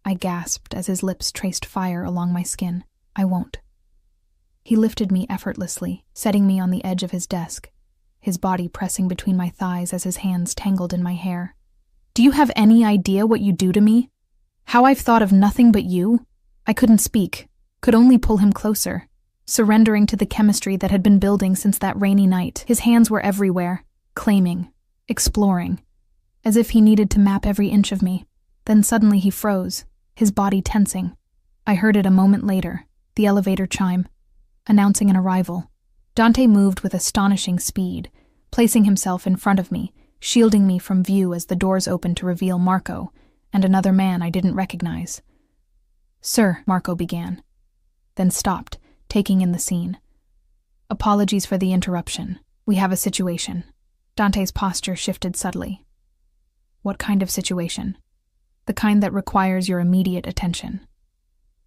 I gasped as his lips traced fire along my skin. "I won't." He lifted me effortlessly, setting me on the edge of his desk, his body pressing between my thighs as his hands tangled in my hair. "Do you have any idea what you do to me? How I've thought of nothing but you?" I couldn't speak, could only pull him closer, surrendering to the chemistry that had been building since that rainy night. His hands were everywhere, claiming, exploring, as if he needed to map every inch of me. Then suddenly he froze, his body tensing. I heard it a moment later, the elevator chime, announcing an arrival. Dante moved with astonishing speed, placing himself in front of me, shielding me from view as the doors opened to reveal Marco and another man I didn't recognize. "Sir," Marco began, then stopped, taking in the scene. "Apologies for the interruption. We have a situation." Dante's posture shifted subtly. "What kind of situation?" "The kind that requires your immediate attention."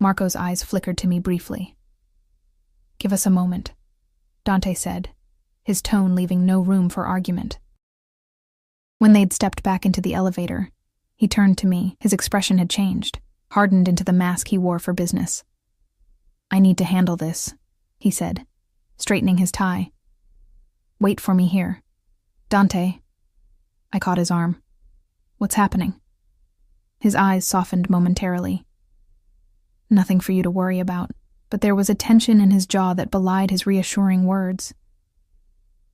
Marco's eyes flickered to me briefly. "Give us a moment," Dante said, his tone leaving no room for argument. When they'd stepped back into the elevator, he turned to me. His expression had changed, hardened into the mask he wore for business. "I need to handle this," he said, straightening his tie. "Wait for me here." "Dante." I caught his arm. "What's happening?" His eyes softened momentarily. "Nothing for you to worry about," but there was a tension in his jaw that belied his reassuring words.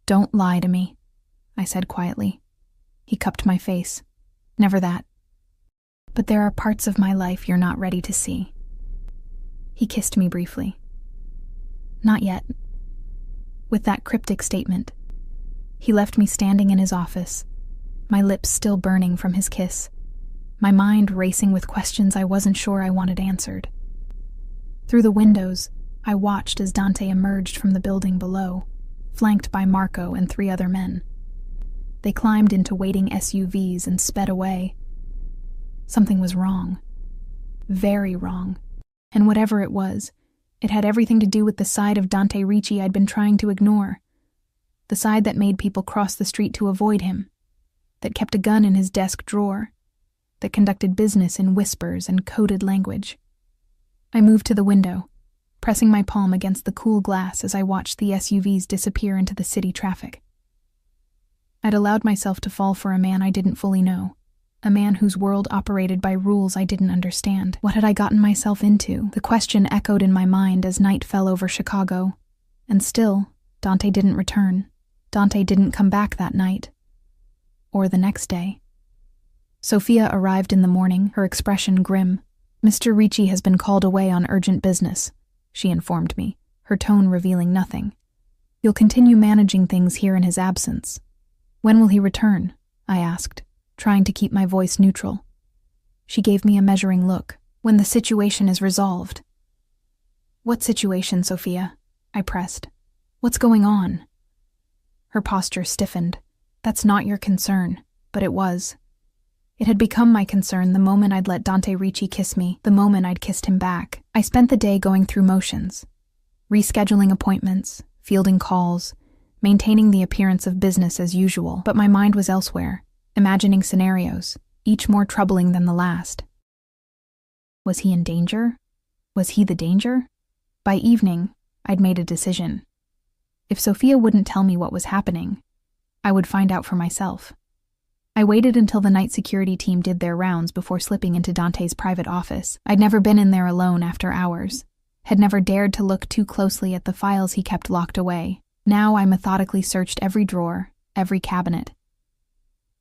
"Don't lie to me," I said quietly. He cupped my face. "Never that. But there are parts of my life you're not ready to see." He kissed me briefly. "Not yet." With that cryptic statement, he left me standing in his office, my lips still burning from his kiss, my mind racing with questions I wasn't sure I wanted answered. Through the windows, I watched as Dante emerged from the building below, flanked by Marco and 3 other men. They climbed into waiting SUVs and sped away. Something was wrong. Very wrong. And whatever it was, it had everything to do with the side of Dante Ricci I'd been trying to ignore. The side that made people cross the street to avoid him, that kept a gun in his desk drawer, that conducted business in whispers and coded language. I moved to the window, pressing my palm against the cool glass as I watched the SUVs disappear into the city traffic. I'd allowed myself to fall for a man I didn't fully know, a man whose world operated by rules I didn't understand. What had I gotten myself into? The question echoed in my mind as night fell over Chicago. And still, Dante didn't return. Dante didn't come back that night. Or the next day. Sophia arrived in the morning, her expression grim. "Mr. Ricci has been called away on urgent business," she informed me, her tone revealing nothing. "You'll continue managing things here in his absence." "When will he return?" I asked, trying to keep my voice neutral. She gave me a measuring look. "When the situation is resolved." "What situation, Sophia?" I pressed. "What's going on?" Her posture stiffened. "That's not your concern," but it was. It had become my concern the moment I'd let Dante Ricci kiss me, the moment I'd kissed him back. I spent the day going through motions, rescheduling appointments, fielding calls, maintaining the appearance of business as usual, but my mind was elsewhere, imagining scenarios, each more troubling than the last. Was he in danger? Was he the danger? By evening, I'd made a decision. If Sophia wouldn't tell me what was happening, I would find out for myself. I waited until the night security team did their rounds before slipping into Dante's private office. I'd never been in there alone after hours, had never dared to look too closely at the files he kept locked away. Now I methodically searched every drawer, every cabinet.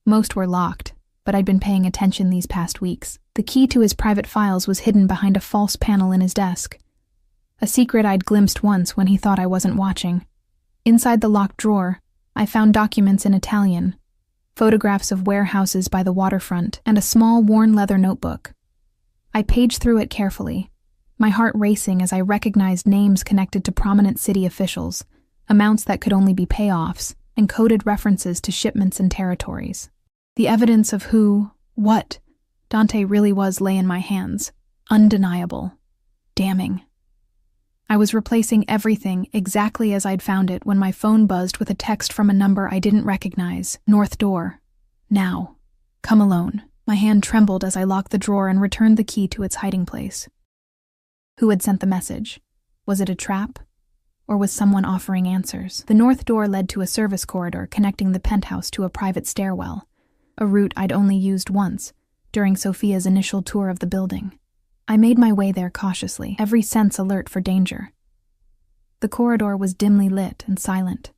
Most were locked, but I'd been paying attention these past weeks. The key to his private files was hidden behind a false panel in his desk. A secret I'd glimpsed once when he thought I wasn't watching. Inside the locked drawer, I found documents in Italian, photographs of warehouses by the waterfront, and a small worn leather notebook. I paged through it carefully, my heart racing as I recognized names connected to prominent city officials, amounts that could only be payoffs, and coded references to shipments and territories. The evidence of who, what, Dante really was lay in my hands. Undeniable. Damning. I was replacing everything exactly as I'd found it when my phone buzzed with a text from a number I didn't recognize. North door. Now. Come alone. My hand trembled as I locked the drawer and returned the key to its hiding place. Who had sent the message? Was it a trap? Or was someone offering answers? The north door led to a service corridor connecting the penthouse to a private stairwell, a route I'd only used once, during Sophia's initial tour of the building. I made my way there cautiously, every sense alert for danger. The corridor was dimly lit and silent.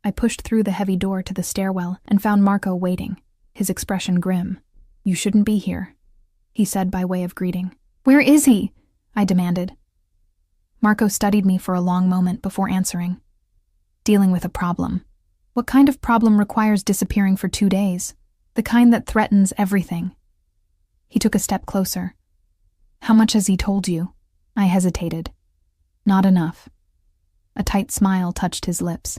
I pushed through the heavy door to the stairwell and found Marco waiting, his expression grim. "You shouldn't be here," he said by way of greeting. "Where is he?" I demanded. Marco studied me for a long moment before answering. "Dealing with a problem. What kind of problem requires disappearing for 2 days? The kind that threatens everything." He took a step closer. "How much has he told you?" I hesitated. "Not enough." A tight smile touched his lips.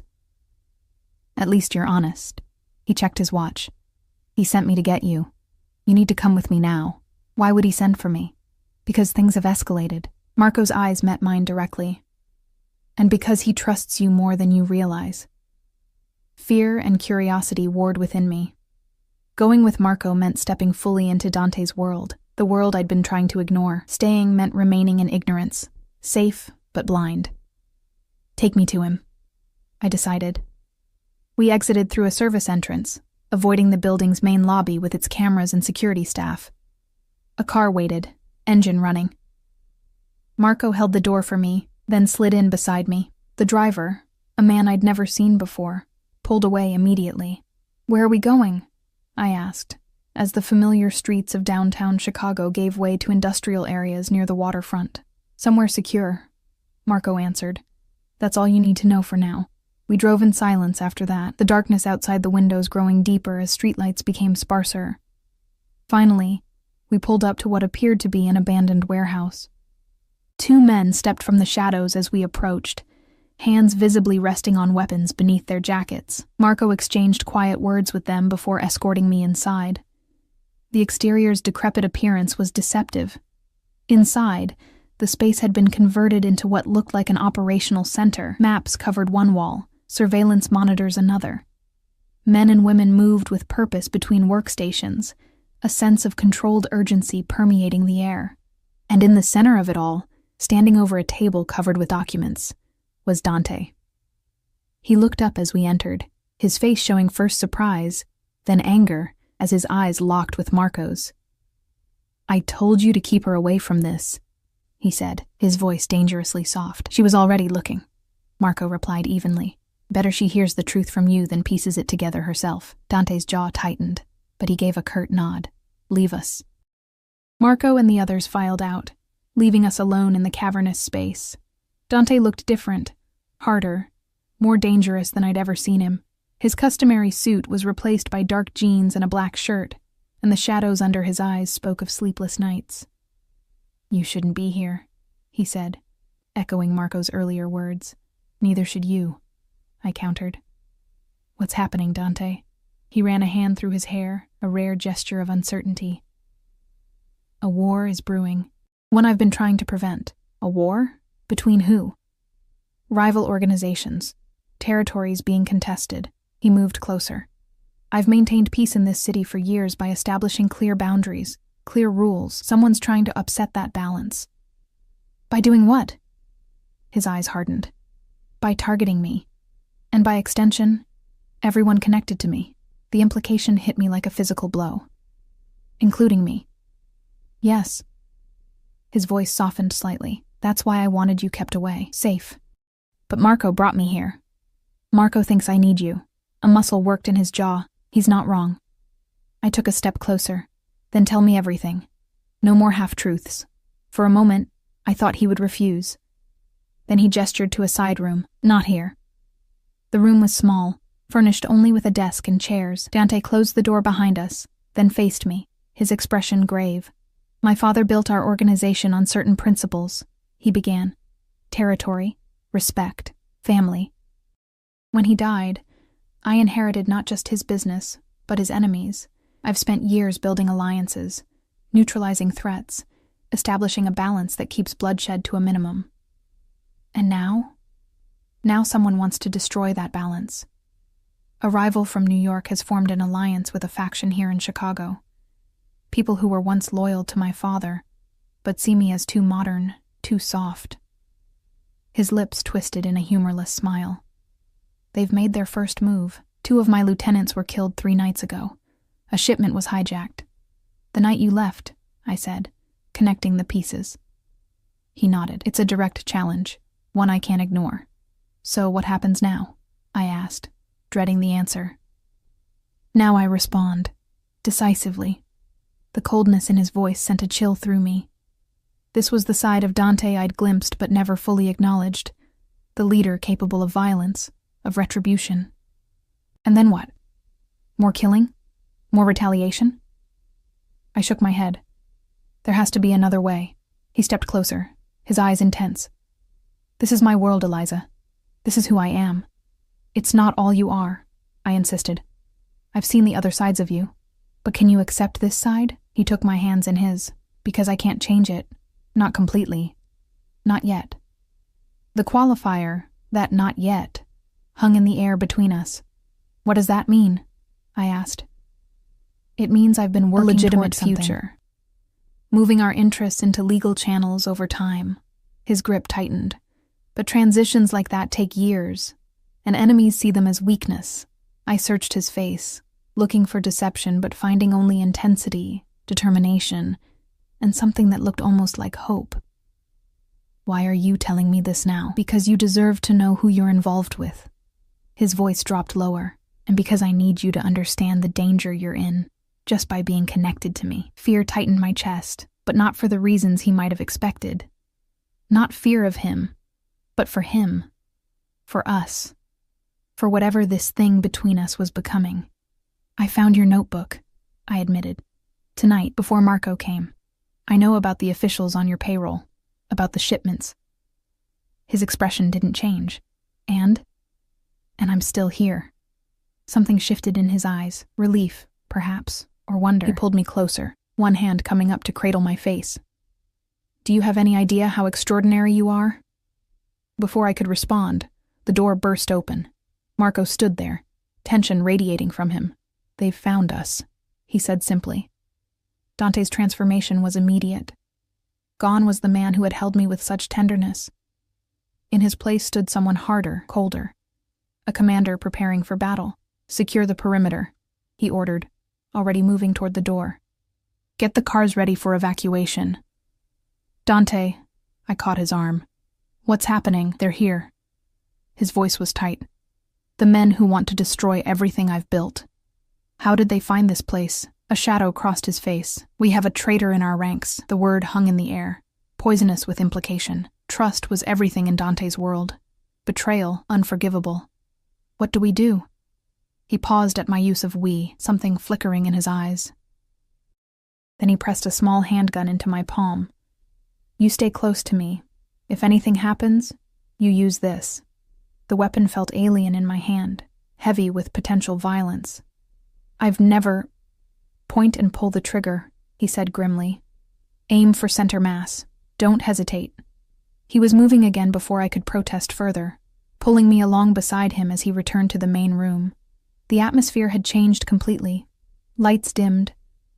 "At least you're honest." He checked his watch. "He sent me to get you. You need to come with me now." "Why would he send for me?" "Because things have escalated." Marco's eyes met mine directly. "And because he trusts you more than you realize." Fear and curiosity warred within me. Going with Marco meant stepping fully into Dante's world, the world I'd been trying to ignore. Staying meant remaining in ignorance, safe but blind. "Take me to him," I decided. We exited through a service entrance, avoiding the building's main lobby with its cameras and security staff. A car waited, engine running. Marco held the door for me, then slid in beside me. The driver, a man I'd never seen before, pulled away immediately. "Where are we going?" I asked, as the familiar streets of downtown Chicago gave way to industrial areas near the waterfront. "Somewhere secure," Marco answered. "That's all you need to know for now." We drove in silence after that, the darkness outside the windows growing deeper as streetlights became sparser. Finally, we pulled up to what appeared to be an abandoned warehouse. 2 men stepped from the shadows as we approached, hands visibly resting on weapons beneath their jackets. Marco exchanged quiet words with them before escorting me inside. The exterior's decrepit appearance was deceptive. Inside, the space had been converted into what looked like an operational center. Maps covered one wall, surveillance monitors another. Men and women moved with purpose between workstations, a sense of controlled urgency permeating the air. And in the center of it all, standing over a table covered with documents, was Dante. He looked up as we entered, his face showing first surprise, then anger, as his eyes locked with Marco's. "I told you to keep her away from this," he said, his voice dangerously soft. "She was already looking," Marco replied evenly. "Better she hears the truth from you than pieces it together herself." Dante's jaw tightened, but he gave a curt nod. "Leave us." Marco and the others filed out, leaving us alone in the cavernous space. Dante looked different, harder, more dangerous than I'd ever seen him. His customary suit was replaced by dark jeans and a black shirt, and the shadows under his eyes spoke of sleepless nights. "You shouldn't be here," he said, echoing Marco's earlier words. "Neither should you," I countered. "What's happening, Dante?" He ran a hand through his hair, a rare gesture of uncertainty. "A war is brewing. One I've been trying to prevent." "A war? Between who?" "Rival organizations. Territories being contested." He moved closer. "I've maintained peace in this city for years by establishing clear boundaries, clear rules. Someone's trying to upset that balance." "By doing what?" His eyes hardened. "By targeting me. And by extension, everyone connected to me." The implication hit me like a physical blow. "Including me." "Yes." His voice softened slightly. "That's why I wanted you kept away, safe. But Marco brought me here. Marco thinks I need you." A muscle worked in his jaw. "He's not wrong." I took a step closer. "Then tell me everything. No more half-truths." For a moment, I thought he would refuse. Then he gestured to a side room. "Not here." The room was small, furnished only with a desk and chairs. Dante closed the door behind us, then faced me, his expression grave. My father built our organization on certain principles, he began. Territory, respect, family. When he died, I inherited not just his business, but his enemies. I've spent years building alliances, neutralizing threats, establishing a balance that keeps bloodshed to a minimum. And now? Now someone wants to destroy that balance. A rival from New York has formed an alliance with a faction here in Chicago. People who were once loyal to my father, but see me as too modern, too soft. His lips twisted in a humorless smile. They've made their first move. 2 of my lieutenants were killed 3 nights ago. A shipment was hijacked. The night you left, I said, connecting the pieces. He nodded. It's a direct challenge, one I can't ignore. So what happens now? I asked, dreading the answer. Now I respond, decisively. The coldness in his voice sent a chill through me. This was the side of Dante I'd glimpsed but never fully acknowledged, the leader capable of violence, of retribution. And then what? More killing? More retaliation? I shook my head. There has to be another way. He stepped closer, his eyes intense. This is my world, Eliza. This is who I am. It's not all you are, I insisted. I've seen the other sides of you. But can you accept this side? He took my hands in his, because I can't change it. Not completely. Not yet. The qualifier, that not yet, hung in the air between us. What does that mean? I asked. It means I've been working toward a future. Moving our interests into legal channels over time. His grip tightened. But transitions like that take years, and enemies see them as weakness. I searched his face, looking for deception but finding only intensity, determination, and something that looked almost like hope. Why are you telling me this now? Because you deserve to know who you're involved with. His voice dropped lower, and because I need you to understand the danger you're in, just by being connected to me. Fear tightened my chest, but not for the reasons he might have expected. Not fear of him, but for him. For us. For whatever this thing between us was becoming. I found your notebook, I admitted. Tonight, before Marco came. I know about the officials on your payroll, about the shipments. His expression didn't change. And I'm still here. Something shifted in his eyes, relief, perhaps, or wonder. He pulled me closer, one hand coming up to cradle my face. Do you have any idea how extraordinary you are? Before I could respond, the door burst open. Marco stood there, tension radiating from him. They've found us, he said simply. Dante's transformation was immediate. Gone was the man who had held me with such tenderness. In his place stood someone harder, colder. A commander preparing for battle. Secure the perimeter, he ordered, already moving toward the door. Get the cars ready for evacuation. Dante, I caught his arm. What's happening? They're here. His voice was tight. The men who want to destroy everything I've built. How did they find this place? A shadow crossed his face. We have a traitor in our ranks. The word hung in the air, poisonous with implication. Trust was everything in Dante's world. Betrayal, unforgivable. What do we do? He paused at my use of we, something flickering in his eyes. Then he pressed a small handgun into my palm. You stay close to me. If anything happens, you use this. The weapon felt alien in my hand, heavy with potential violence. I've never... Point and pull the trigger, he said grimly. Aim for center mass. Don't hesitate. He was moving again before I could protest further, pulling me along beside him as he returned to the main room. The atmosphere had changed completely. Lights dimmed,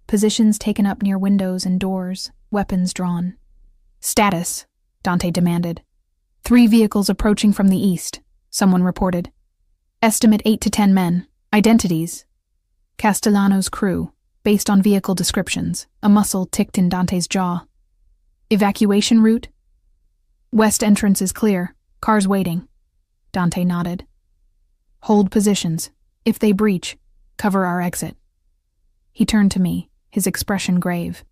positions taken up near windows and doors, weapons drawn. Status, Dante demanded. 3 vehicles approaching from the east, someone reported. Estimate 8 to 10 men. Identities. Castellano's crew, based on vehicle descriptions. A muscle ticked in Dante's jaw. Evacuation route? West entrance is clear. Cars waiting. Dante nodded. Hold positions. If they breach, cover our exit. He turned to me, his expression grave.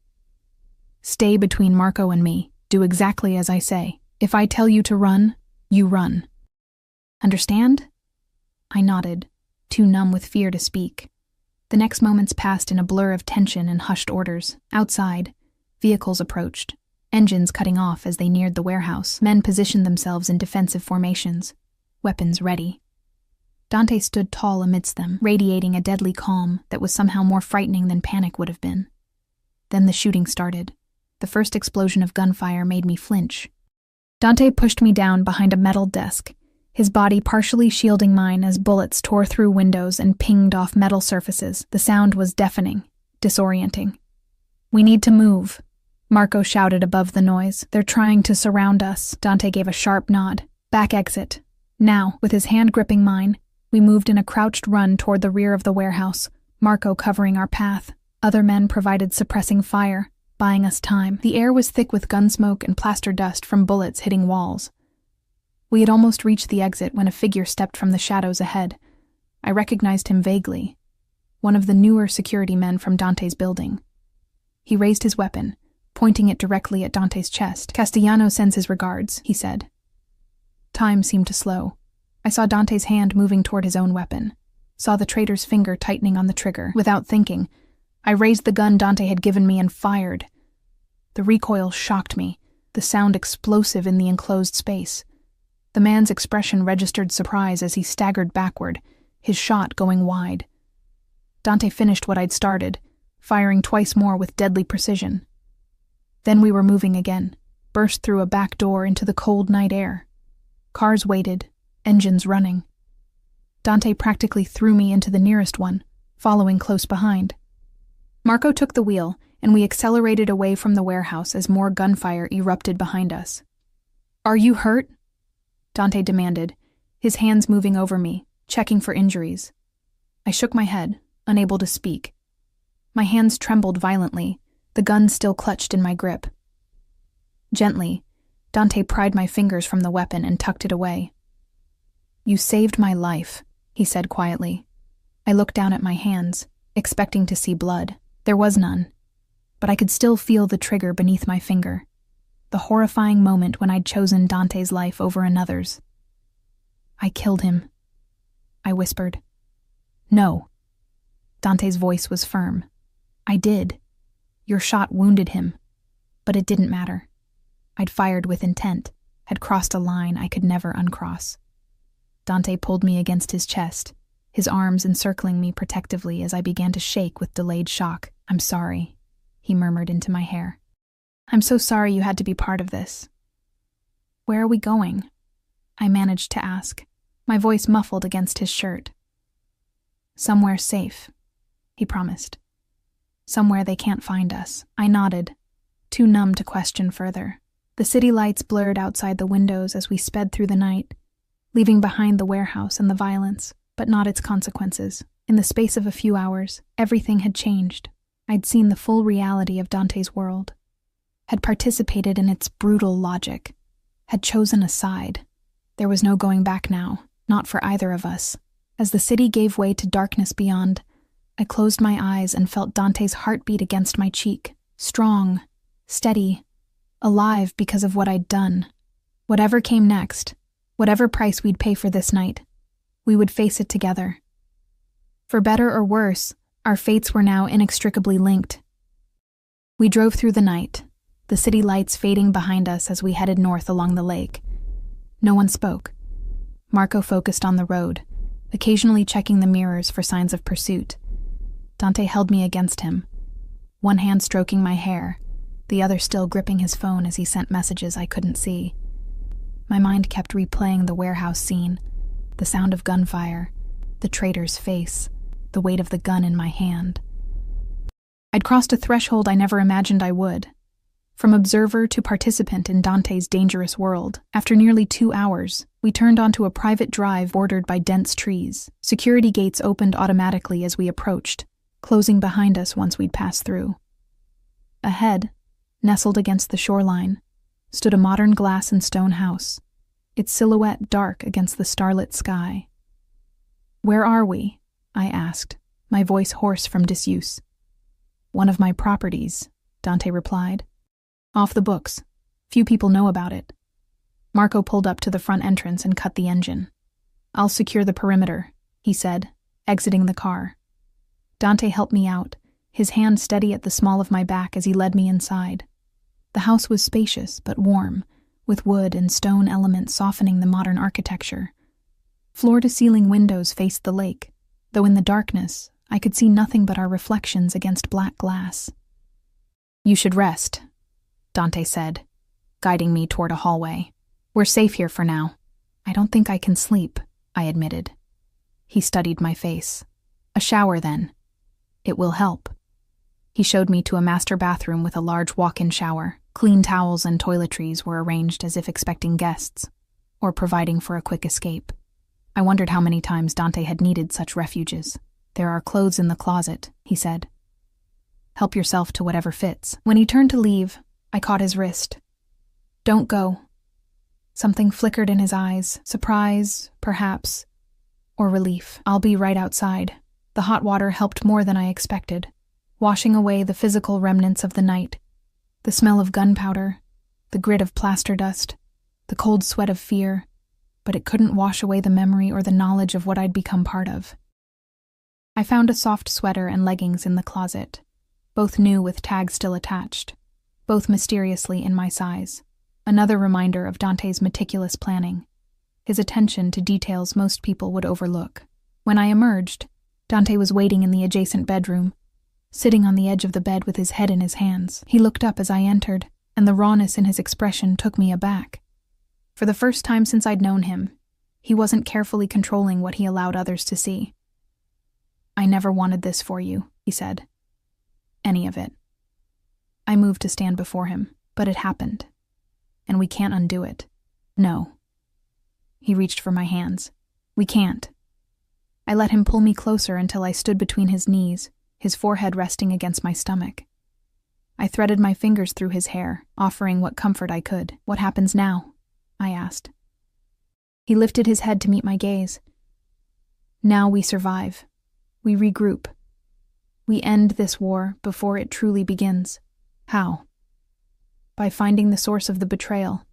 Stay between Marco and me. Do exactly as I say. If I tell you to run, you run. Understand? I nodded, too numb with fear to speak. The next moments passed in a blur of tension and hushed orders. Outside, vehicles approached, engines cutting off as they neared the warehouse. Men positioned themselves in defensive formations, weapons ready. Dante stood tall amidst them, radiating a deadly calm that was somehow more frightening than panic would have been. Then the shooting started. The first explosion of gunfire made me flinch. Dante pushed me down behind a metal desk, his body partially shielding mine as bullets tore through windows and pinged off metal surfaces. The sound was deafening, disorienting. "We need to move," Marco shouted above the noise. "They're trying to surround us." Dante gave a sharp nod. "Back exit. Now," with his hand gripping mine, we moved in a crouched run toward the rear of the warehouse, Marco covering our path. Other men provided suppressing fire, buying us time. The air was thick with gun smoke and plaster dust from bullets hitting walls. We had almost reached the exit when a figure stepped from the shadows ahead. I recognized him vaguely. One of the newer security men from Dante's building. He raised his weapon, pointing it directly at Dante's chest. "Castellano sends his regards," he said. Time seemed to slow. I saw Dante's hand moving toward his own weapon, saw the traitor's finger tightening on the trigger. Without thinking, I raised the gun Dante had given me and fired. The recoil shocked me, the sound explosive in the enclosed space. The man's expression registered surprise as he staggered backward, his shot going wide. Dante finished what I'd started, firing twice more with deadly precision. Then we were moving again, burst through a back door into the cold night air. Cars waited, engines running. Dante practically threw me into the nearest one, following close behind. Marco took the wheel, and we accelerated away from the warehouse as more gunfire erupted behind us. "Are you hurt?" Dante demanded, his hands moving over me, checking for injuries. I shook my head, unable to speak. My hands trembled violently, the gun still clutched in my grip. Gently, Dante pried my fingers from the weapon and tucked it away. "You saved my life," he said quietly. I looked down at my hands, expecting to see blood. There was none, but I could still feel the trigger beneath my finger. The horrifying moment when I'd chosen Dante's life over another's. "I killed him," I whispered. "No." Dante's voice was firm. "I did. Your shot wounded him, but it didn't matter. I'd fired with intent, had crossed a line I could never uncross." Dante pulled me against his chest, his arms encircling me protectively as I began to shake with delayed shock. "I'm sorry," he murmured into my hair. "I'm so sorry you had to be part of this." "Where are we going?" I managed to ask, my voice muffled against his shirt. "Somewhere safe," he promised. "Somewhere they can't find us." I nodded, too numb to question further. The city lights blurred outside the windows as we sped through the night, leaving behind the warehouse and the violence, but not its consequences. In the space of a few hours, everything had changed. I'd seen the full reality of Dante's world, had participated in its brutal logic, had chosen a side. There was no going back now, not for either of us. As the city gave way to darkness beyond, I closed my eyes and felt Dante's heartbeat against my cheek, strong, steady, alive because of what I'd done. Whatever came next, whatever price we'd pay for this night, we would face it together. For better or worse, our fates were now inextricably linked. We drove through the night, the city lights fading behind us as we headed north along the lake. No one spoke. Marco focused on the road, occasionally checking the mirrors for signs of pursuit. Dante held me against him, one hand stroking my hair, the other still gripping his phone as he sent messages I couldn't see. My mind kept replaying the warehouse scene, the sound of gunfire, the traitor's face, the weight of the gun in my hand. I'd crossed a threshold I never imagined I would. From observer to participant in Dante's dangerous world, after nearly 2 hours, we turned onto a private drive bordered by dense trees. Security gates opened automatically as we approached, closing behind us once we'd passed through. Ahead, nestled against the shoreline, stood a modern glass and stone house, its silhouette dark against the starlit sky. "Where are we?" I asked, my voice hoarse from disuse. "One of my properties," Dante replied. "Off the books. Few people know about it." Marco pulled up to the front entrance and cut the engine. "I'll secure the perimeter," he said, exiting the car. Dante helped me out, his hand steady at the small of my back as he led me inside. The house was spacious but warm, with wood and stone elements softening the modern architecture. Floor-to-ceiling windows faced the lake, though in the darkness, I could see nothing but our reflections against black glass. "You should rest," Dante said, guiding me toward a hallway. "We're safe here for now." "I don't think I can sleep," I admitted. He studied my face. "A shower, then. It will help." He showed me to a master bathroom with a large walk-in shower. Clean towels and toiletries were arranged as if expecting guests, or providing for a quick escape. I wondered how many times Dante had needed such refuges. "There are clothes in the closet," he said. "Help yourself to whatever fits." When he turned to leave, I caught his wrist. "Don't go." Something flickered in his eyes, surprise, perhaps, or relief. "I'll be right outside." The hot water helped more than I expected, washing away the physical remnants of the night. The smell of gunpowder, the grit of plaster dust, the cold sweat of fear, but it couldn't wash away the memory or the knowledge of what I'd become part of. I found a soft sweater and leggings in the closet, both new with tags still attached, both mysteriously in my size. Another reminder of Dante's meticulous planning, his attention to details most people would overlook. When I emerged, Dante was waiting in the adjacent bedroom, sitting on the edge of the bed with his head in his hands. He looked up as I entered, and the rawness in his expression took me aback. For the first time since I'd known him, he wasn't carefully controlling what he allowed others to see. "I never wanted this for you," he said. "Any of it." I moved to stand before him, but it happened, and we can't undo it. "No." He reached for my hands. "We can't." I let him pull me closer until I stood between his knees, his forehead resting against my stomach. I threaded my fingers through his hair, offering what comfort I could. "What happens now?" I asked. He lifted his head to meet my gaze. "Now we survive. We regroup. We end this war before it truly begins." "How?" "By finding the source of the betrayal.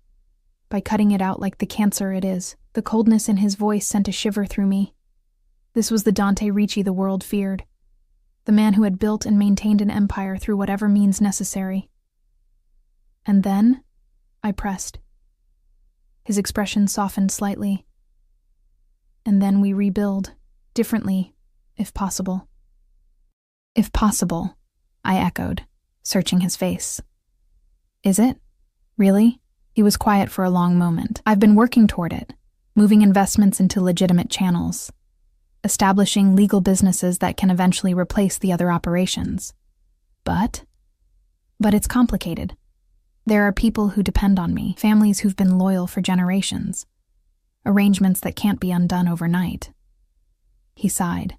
By cutting it out like the cancer it is." The coldness in his voice sent a shiver through me. This was the Dante Ricci the world feared. The man who had built and maintained an empire through whatever means necessary. "And then?" I pressed. His expression softened slightly. "And then we rebuild, differently, if possible." "If possible," I echoed, searching his face. "Is it? Really?" He was quiet for a long moment. "I've been working toward it, moving investments into legitimate channels, establishing legal businesses that can eventually replace the other operations. But it's complicated. There are people who depend on me, families who've been loyal for generations, arrangements that can't be undone overnight." He sighed.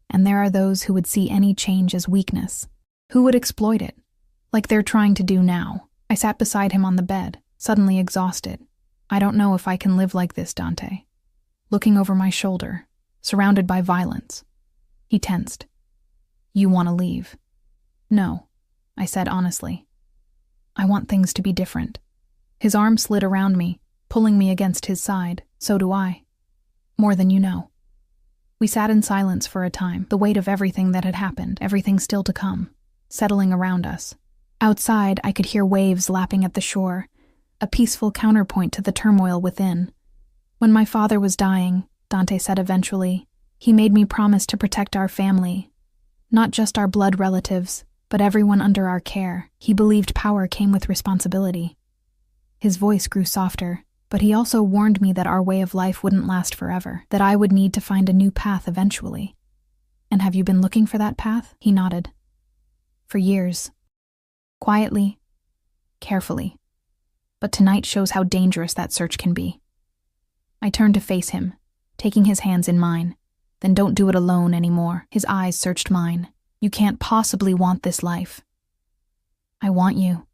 "And there are those who would see any change as weakness, who would exploit it, like they're trying to do now." I sat beside him on the bed, suddenly exhausted. "I don't know if I can live like this, Dante." Looking over my shoulder, surrounded by violence. He tensed. "You want to leave?" "No," I said honestly. "I want things to be different." His arm slid around me, pulling me against his side. "So do I. More than you know." We sat in silence for a time, the weight of everything that had happened, everything still to come, settling around us. Outside, I could hear waves lapping at the shore, a peaceful counterpoint to the turmoil within. "When my father was dying," Dante said eventually, "he made me promise to protect our family. Not just our blood relatives, but everyone under our care. He believed power came with responsibility." His voice grew softer, but he also warned me that our way of life wouldn't last forever, that I would need to find a new path eventually. "And have you been looking for that path?" He nodded. "For years. Quietly, carefully. But tonight shows how dangerous that search can be." I turned to face him, taking his hands in mine. "Then don't do it alone anymore." His eyes searched mine. "You can't possibly want this life." "I want you,"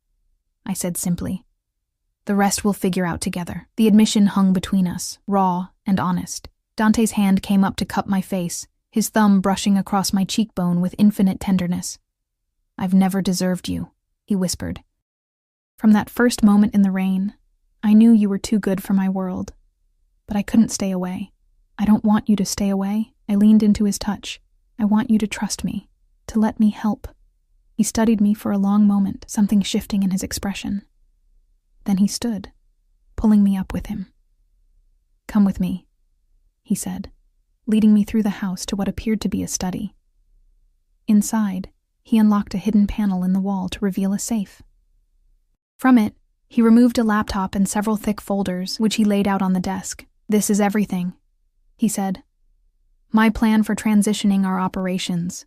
I said simply. "The rest we'll figure out together." The admission hung between us, raw and honest. Dante's hand came up to cup my face, his thumb brushing across my cheekbone with infinite tenderness. "I've never deserved you," he whispered. "From that first moment in the rain, I knew you were too good for my world. But I couldn't stay away. I don't want you to stay away. I leaned into his touch. I want you to trust me, to let me help. He studied me for a long moment, something shifting in his expression. Then he stood, pulling me up with him. Come with me, he said, leading me through the house to what appeared to be a study. Inside, he unlocked a hidden panel in the wall to reveal a safe. From it, he removed a laptop and several thick folders, which he laid out on the desk. This is everything, he said. My plan for transitioning our operations,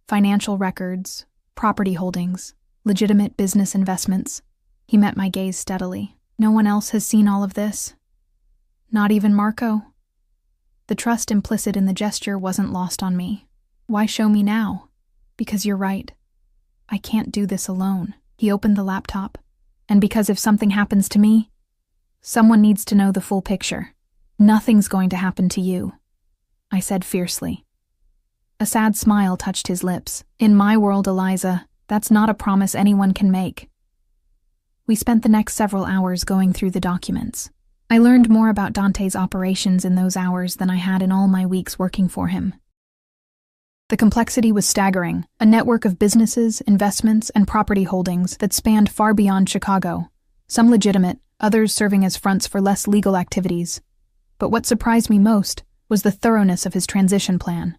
financial records, property holdings, legitimate business investments. He met my gaze steadily. No one else has seen all of this? Not even Marco? The trust implicit in the gesture wasn't lost on me. Why show me now? Because you're right. I can't do this alone. He opened the laptop. And because if something happens to me, someone needs to know the full picture. Nothing's going to happen to you, I said fiercely. A sad smile touched his lips. In my world, Eliza, that's not a promise anyone can make. We spent the next several hours going through the documents. I learned more about Dante's operations in those hours than I had in all my weeks working for him. The complexity was staggering, a network of businesses, investments, and property holdings that spanned far beyond Chicago, some legitimate, others serving as fronts for less legal activities. But what surprised me most was the thoroughness of his transition plan.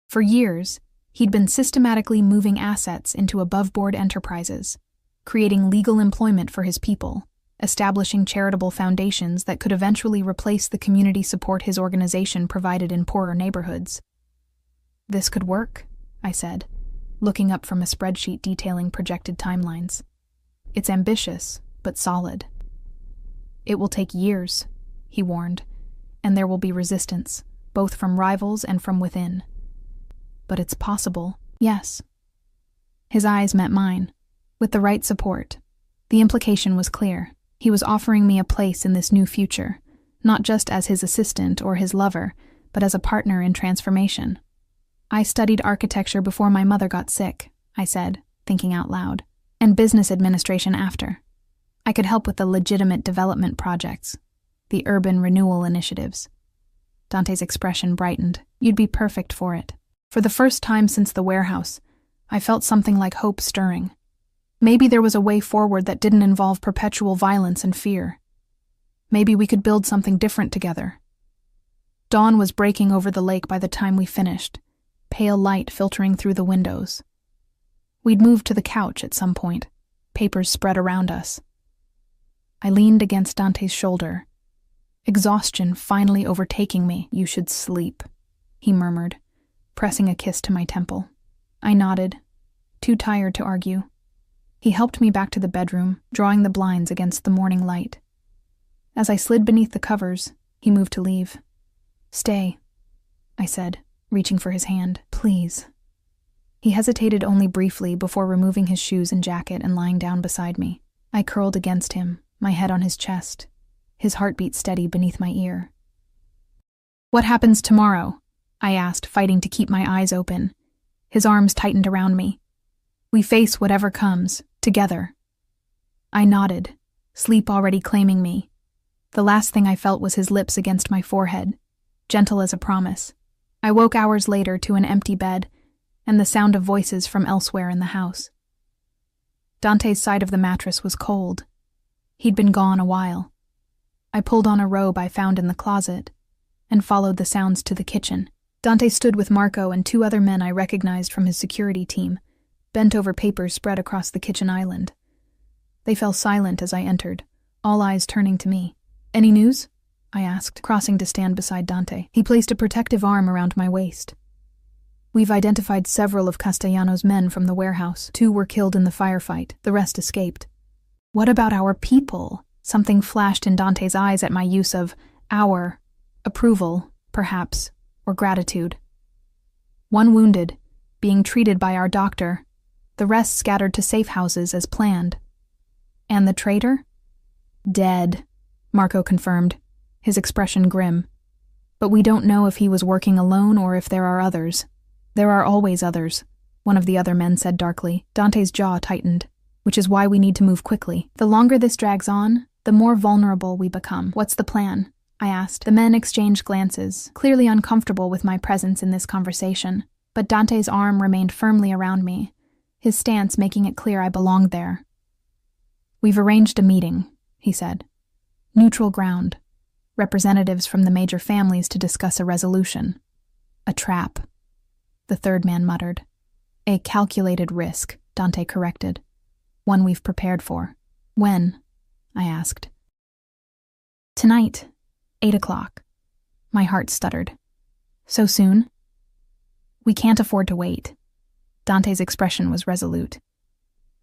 For years, he'd been systematically moving assets into above-board enterprises, creating legal employment for his people, establishing charitable foundations that could eventually replace the community support his organization provided in poorer neighborhoods. This could work, I said, looking up from a spreadsheet detailing projected timelines. It's ambitious, but solid. It will take years, he warned, and there will be resistance, both from rivals and from within. But it's possible, yes. His eyes met mine. With the right support, the implication was clear. He was offering me a place in this new future, not just as his assistant or his lover, but as a partner in transformation. I studied architecture before my mother got sick, I said, thinking out loud, and business administration after. I could help with the legitimate development projects, the urban renewal initiatives. Dante's expression brightened. You'd be perfect for it. For the first time since the warehouse, I felt something like hope stirring. Maybe there was a way forward that didn't involve perpetual violence and fear. Maybe we could build something different together. Dawn was breaking over the lake by the time we finished, pale light filtering through the windows. We'd moved to the couch at some point, papers spread around us. I leaned against Dante's shoulder, exhaustion finally overtaking me. You should sleep, he murmured, pressing a kiss to my temple. I nodded, too tired to argue. He helped me back to the bedroom, drawing the blinds against the morning light. As I slid beneath the covers, he moved to leave. Stay, I said, reaching for his hand. Please. He hesitated only briefly before removing his shoes and jacket and lying down beside me. I curled against him, my head on his chest, his heartbeat steady beneath my ear. What happens tomorrow? I asked, fighting to keep my eyes open. His arms tightened around me. We face whatever comes, together. I nodded, sleep already claiming me. The last thing I felt was his lips against my forehead, gentle as a promise. I woke hours later to an empty bed and the sound of voices from elsewhere in the house. Dante's side of the mattress was cold. He'd been gone a while. I pulled on a robe I found in the closet and followed the sounds to the kitchen. Dante stood with Marco and two other men I recognized from his security team, bent over papers spread across the kitchen island. They fell silent as I entered, all eyes turning to me. Any news? I asked, crossing to stand beside Dante. He placed a protective arm around my waist. We've identified several of Castellano's men from the warehouse. 2 were killed in the firefight. The rest escaped. What about our people? Something flashed in Dante's eyes at my use of our. Approval, perhaps, or gratitude. 1 wounded, being treated by our doctor. The rest scattered to safe houses as planned. And the traitor? Dead, Marco confirmed, his expression grim. But we don't know if he was working alone or if there are others. There are always others, one of the other men said darkly. Dante's jaw tightened, which is why we need to move quickly. The longer this drags on, the more vulnerable we become. What's the plan? I asked. The men exchanged glances, clearly uncomfortable with my presence in this conversation, but Dante's arm remained firmly around me, his stance making it clear I belonged there. "We've arranged a meeting," he said. "Neutral ground. Representatives from the major families to discuss a resolution." "A trap," the third man muttered. "A calculated risk," Dante corrected. "One we've prepared for." "When?" I asked. "Tonight, 8 o'clock. My heart stuttered. "So soon?" "We can't afford to wait." Dante's expression was resolute.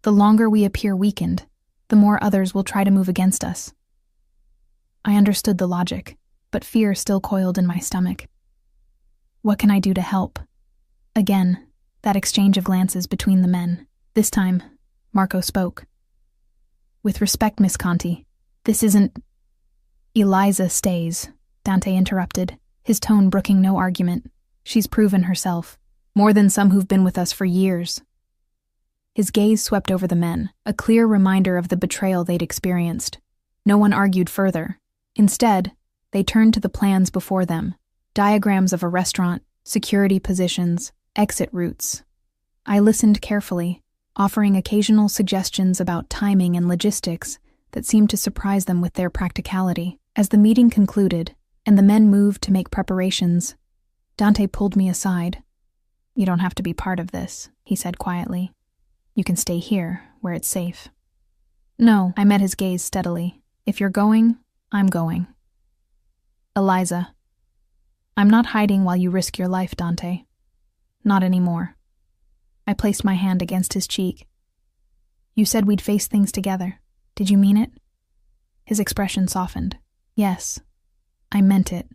"The longer we appear weakened, the more others will try to move against us." I understood the logic, but fear still coiled in my stomach. "What can I do to help?" Again, that exchange of glances between the men. This time, Marco spoke. "With respect, Miss Conti, this isn't—" "Eliza stays," Dante interrupted, his tone brooking no argument. "She's proven herself, more than some who've been with us for years." His gaze swept over the men, a clear reminder of the betrayal they'd experienced. No one argued further. Instead, they turned to the plans before them, diagrams of a restaurant, security positions, exit routes. I listened carefully, offering occasional suggestions about timing and logistics that seemed to surprise them with their practicality. As the meeting concluded, and the men moved to make preparations, Dante pulled me aside. "You don't have to be part of this," he said quietly. "You can stay here, where it's safe." "No," I met his gaze steadily. "If you're going, I'm going." "Eliza." "I'm not hiding while you risk your life, Dante. Not anymore." I placed my hand against his cheek. "You said we'd face things together. Did you mean it?" His expression softened. "Yes, I meant it."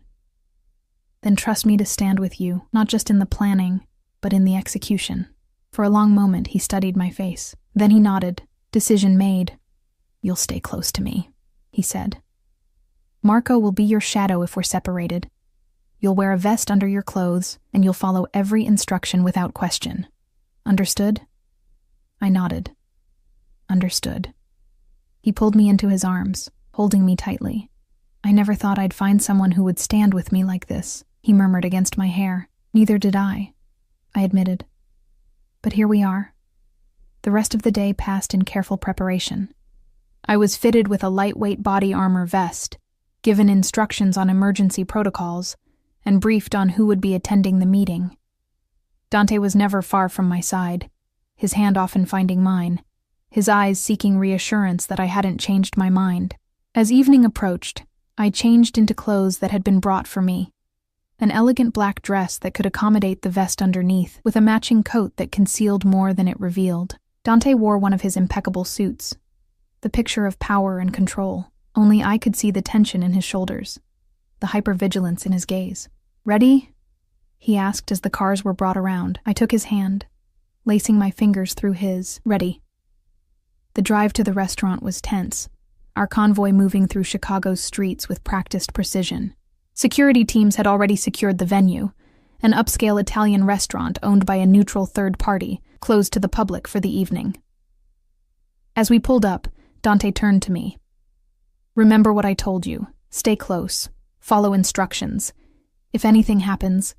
"Then trust me to stand with you, not just in the planning, but in the execution." For a long moment he studied my face. Then he nodded. "Decision made." "You'll stay close to me," he said. "Marco will be your shadow if we're separated. You'll wear a vest under your clothes, and you'll follow every instruction without question. Understood?" I nodded. "Understood." He pulled me into his arms, holding me tightly. "I never thought I'd find someone who would stand with me like this," he murmured against my hair. "Neither did I admitted. "But here we are." The rest of the day passed in careful preparation. I was fitted with a lightweight body armor vest, given instructions on emergency protocols, and briefed on who would be attending the meeting. Dante was never far from my side, his hand often finding mine, his eyes seeking reassurance that I hadn't changed my mind. As evening approached, I changed into clothes that had been brought for me. An elegant black dress that could accommodate the vest underneath, with a matching coat that concealed more than it revealed. Dante wore one of his impeccable suits, the picture of power and control. Only I could see the tension in his shoulders, the hypervigilance in his gaze. "Ready?" he asked as the cars were brought around. I took his hand, lacing my fingers through his. "Ready." The drive to the restaurant was tense, our convoy moving through Chicago's streets with practiced precision. Security teams had already secured the venue, an upscale Italian restaurant owned by a neutral third party, closed to the public for the evening. As we pulled up, Dante turned to me. "Remember what I told you. Stay close. Follow instructions. If anything happens—"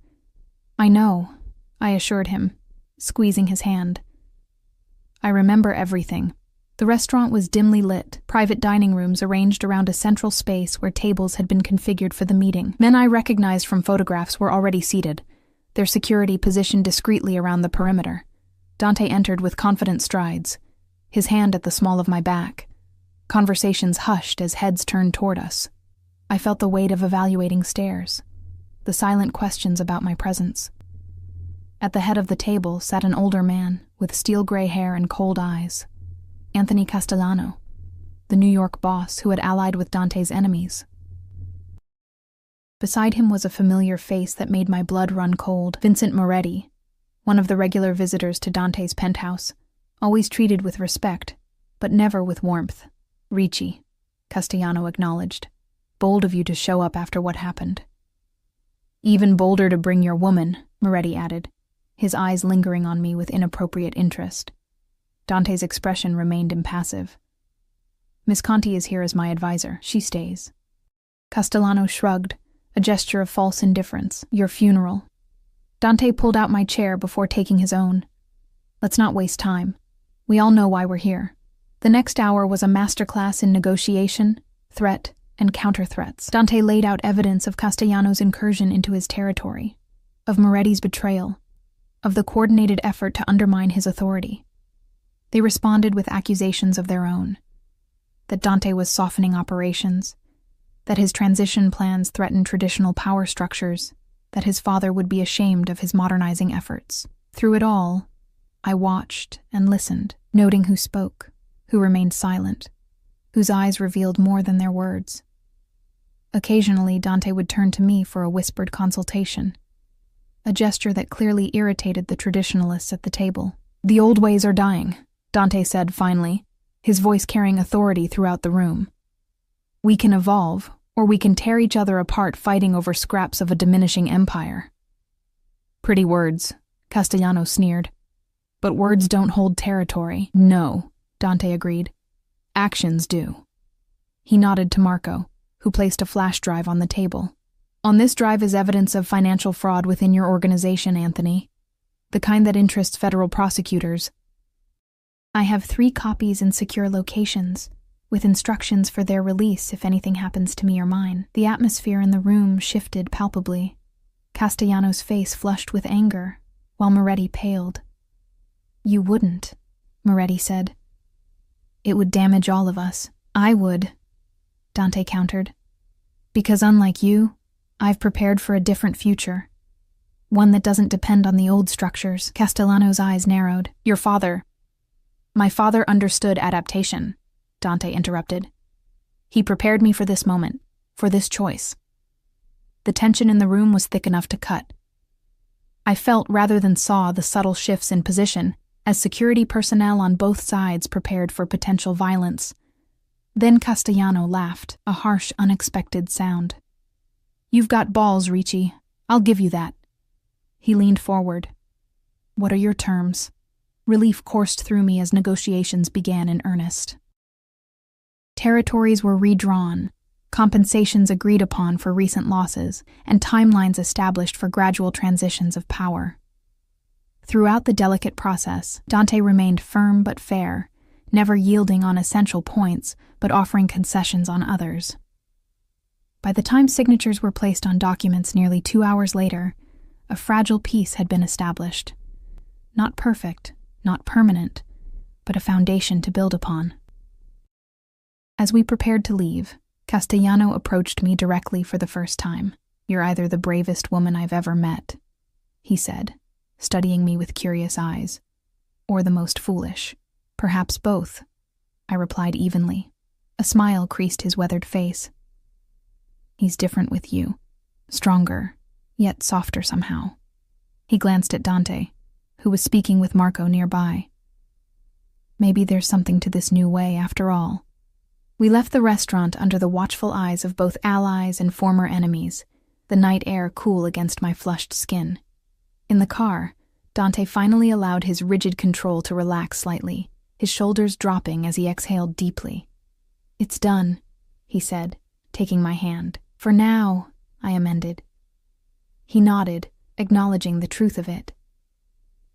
"I know," I assured him, squeezing his hand. "I remember everything." The restaurant was dimly lit, private dining rooms arranged around a central space where tables had been configured for the meeting. Men I recognized from photographs were already seated, their security positioned discreetly around the perimeter. Dante entered with confident strides, his hand at the small of my back. Conversations hushed as heads turned toward us. I felt the weight of evaluating stares, the silent questions about my presence. At the head of the table sat an older man with steel-gray hair and cold eyes. Anthony Castellano, the New York boss who had allied with Dante's enemies. Beside him was a familiar face that made my blood run cold. Vincent Moretti, one of the regular visitors to Dante's penthouse, always treated with respect, but never with warmth. "Ricci," Castellano acknowledged. "Bold of you to show up after what happened." "Even bolder to bring your woman," Moretti added, his eyes lingering on me with inappropriate interest. Dante's expression remained impassive. "Miss Conti is here as my advisor. She stays." Castellano shrugged, a gesture of false indifference. Your funeral. Dante pulled out my chair before taking his own. Let's not waste time. We all know why we're here. The next hour was a masterclass in negotiation, threat, and counter-threats. Dante laid out evidence of Castellano's incursion into his territory, of Moretti's betrayal, of the coordinated effort to undermine his authority. They responded with accusations of their own, that Dante was softening operations, that his transition plans threatened traditional power structures, that his father would be ashamed of his modernizing efforts. Through it all, I watched and listened, noting who spoke, who remained silent, whose eyes revealed more than their words. Occasionally, Dante would turn to me for a whispered consultation, a gesture that clearly irritated the traditionalists at the table. The old ways are dying, Dante said finally, his voice carrying authority throughout the room. We can evolve, or we can tear each other apart fighting over scraps of a diminishing empire. Pretty words, Castellano sneered. But words don't hold territory. No, Dante agreed. Actions do. He nodded to Marco, who placed a flash drive on the table. On this drive is evidence of financial fraud within your organization, Anthony. The kind that interests federal prosecutors. I have 3 copies in secure locations, with instructions for their release if anything happens to me or mine. The atmosphere in the room shifted palpably. Castellano's face flushed with anger, while Moretti paled. You wouldn't, Moretti said. It would damage all of us. I would, Dante countered. Because unlike you, I've prepared for a different future. One that doesn't depend on the old structures. Castellano's eyes narrowed. Your father. My father understood adaptation, Dante interrupted. He prepared me for this moment, for this choice. The tension in the room was thick enough to cut. I felt rather than saw the subtle shifts in position as security personnel on both sides prepared for potential violence. Then Castellano laughed, a harsh, unexpected sound. You've got balls, Ricci. I'll give you that. He leaned forward. What are your terms? Relief coursed through me as negotiations began in earnest. Territories were redrawn, compensations agreed upon for recent losses, and timelines established for gradual transitions of power. Throughout the delicate process, Dante remained firm but fair, never yielding on essential points, but offering concessions on others. By the time signatures were placed on documents nearly 2 hours later, a fragile peace had been established. Not perfect, not permanent, but a foundation to build upon. As we prepared to leave, Castellano approached me directly for the first time. You're either the bravest woman I've ever met, he said, studying me with curious eyes, or the most foolish. Perhaps both, I replied evenly. A smile creased his weathered face. He's different with you, stronger, yet softer somehow. He glanced at Dante, who was speaking with Marco nearby. Maybe there's something to this new way after all. We left the restaurant under the watchful eyes of both allies and former enemies, the night air cool against my flushed skin. In the car, Dante finally allowed his rigid control to relax slightly, his shoulders dropping as he exhaled deeply. It's done, he said, taking my hand. For now, I amended. He nodded, acknowledging the truth of it.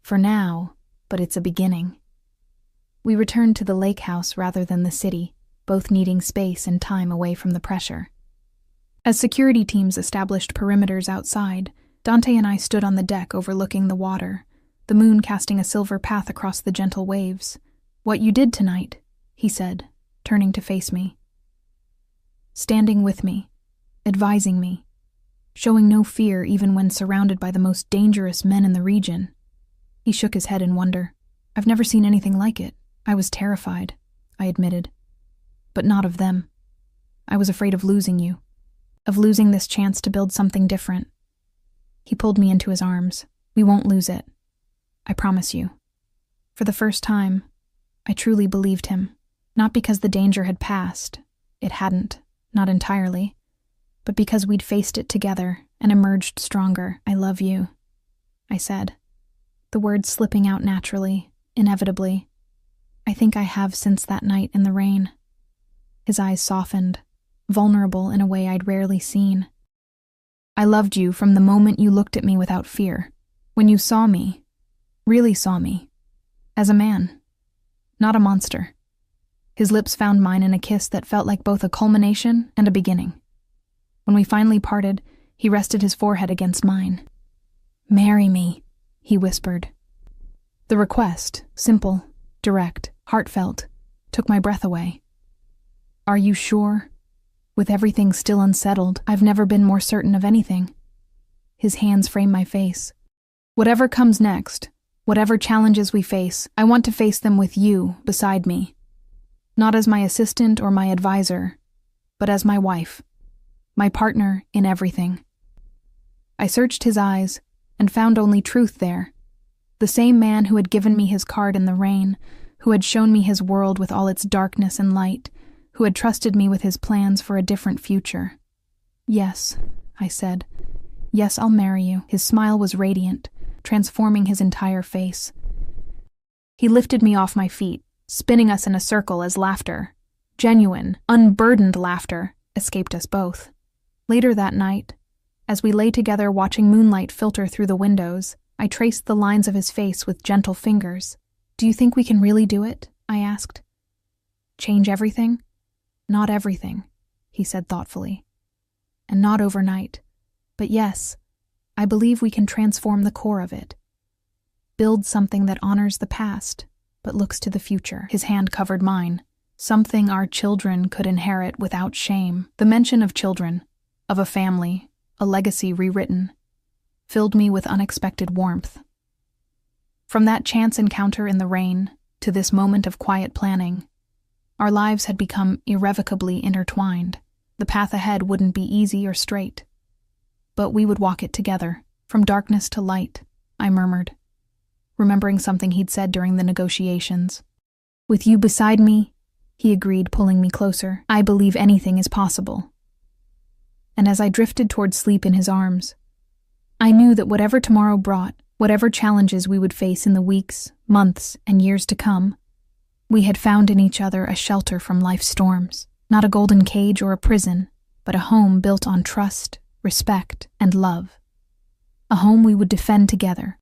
For now, but it's a beginning. We returned to the lake house rather than the city, both needing space and time away from the pressure. As security teams established perimeters outside, Dante and I stood on the deck overlooking the water, the moon casting a silver path across the gentle waves. What you did tonight, he said, turning to face me. Standing with me, advising me, showing no fear even when surrounded by the most dangerous men in the region. He shook his head in wonder. I've never seen anything like it. I was terrified, I admitted. But not of them. I was afraid of losing you, of losing this chance to build something different. He pulled me into his arms. We won't lose it. I promise you. For the first time, I truly believed him, not because the danger had passed. It hadn't, not entirely, but because we'd faced it together and emerged stronger. I love you, I said, the words slipping out naturally, inevitably. I think I have since that night in the rain. His eyes softened, vulnerable in a way I'd rarely seen. I loved you from the moment you looked at me without fear, when you saw me, really saw me, as a man, not a monster. His lips found mine in a kiss that felt like both a culmination and a beginning. When we finally parted, he rested his forehead against mine. "Marry me," he whispered. The request, simple, direct, heartfelt, took my breath away. "Are you sure?" With everything still unsettled, I've never been more certain of anything. His hands frame my face. "Whatever comes next, whatever challenges we face, I want to face them with you beside me. Not as my assistant or my advisor, but as my wife, my partner in everything." I searched his eyes and found only truth there. The same man who had given me his card in the rain, who had shown me his world with all its darkness and light, who had trusted me with his plans for a different future. "Yes," I said. "Yes, I'll marry you." His smile was radiant, transforming his entire face. He lifted me off my feet, spinning us in a circle as laughter, genuine, unburdened laughter, escaped us both. Later that night, as we lay together watching moonlight filter through the windows, I traced the lines of his face with gentle fingers. "Do you think we can really do it?" I asked. "Change everything?" "Not everything," he said thoughtfully. "And not overnight. But yes, I believe we can transform the core of it. Build something that honors the past, but looks to the future." His hand covered mine. Something our children could inherit without shame. The mention of children, of a family, a legacy rewritten, filled me with unexpected warmth. From that chance encounter in the rain to this moment of quiet planning, our lives had become irrevocably intertwined. The path ahead wouldn't be easy or straight, but we would walk it together, from darkness to light, I murmured, remembering something he'd said during the negotiations. "With you beside me," he agreed, pulling me closer, "I believe anything is possible." And as I drifted toward sleep in his arms, I knew that whatever tomorrow brought, whatever challenges we would face in the weeks, months, and years to come, we had found in each other a shelter from life's storms, not a golden cage or a prison, but a home built on trust, respect, and love. A home we would defend together,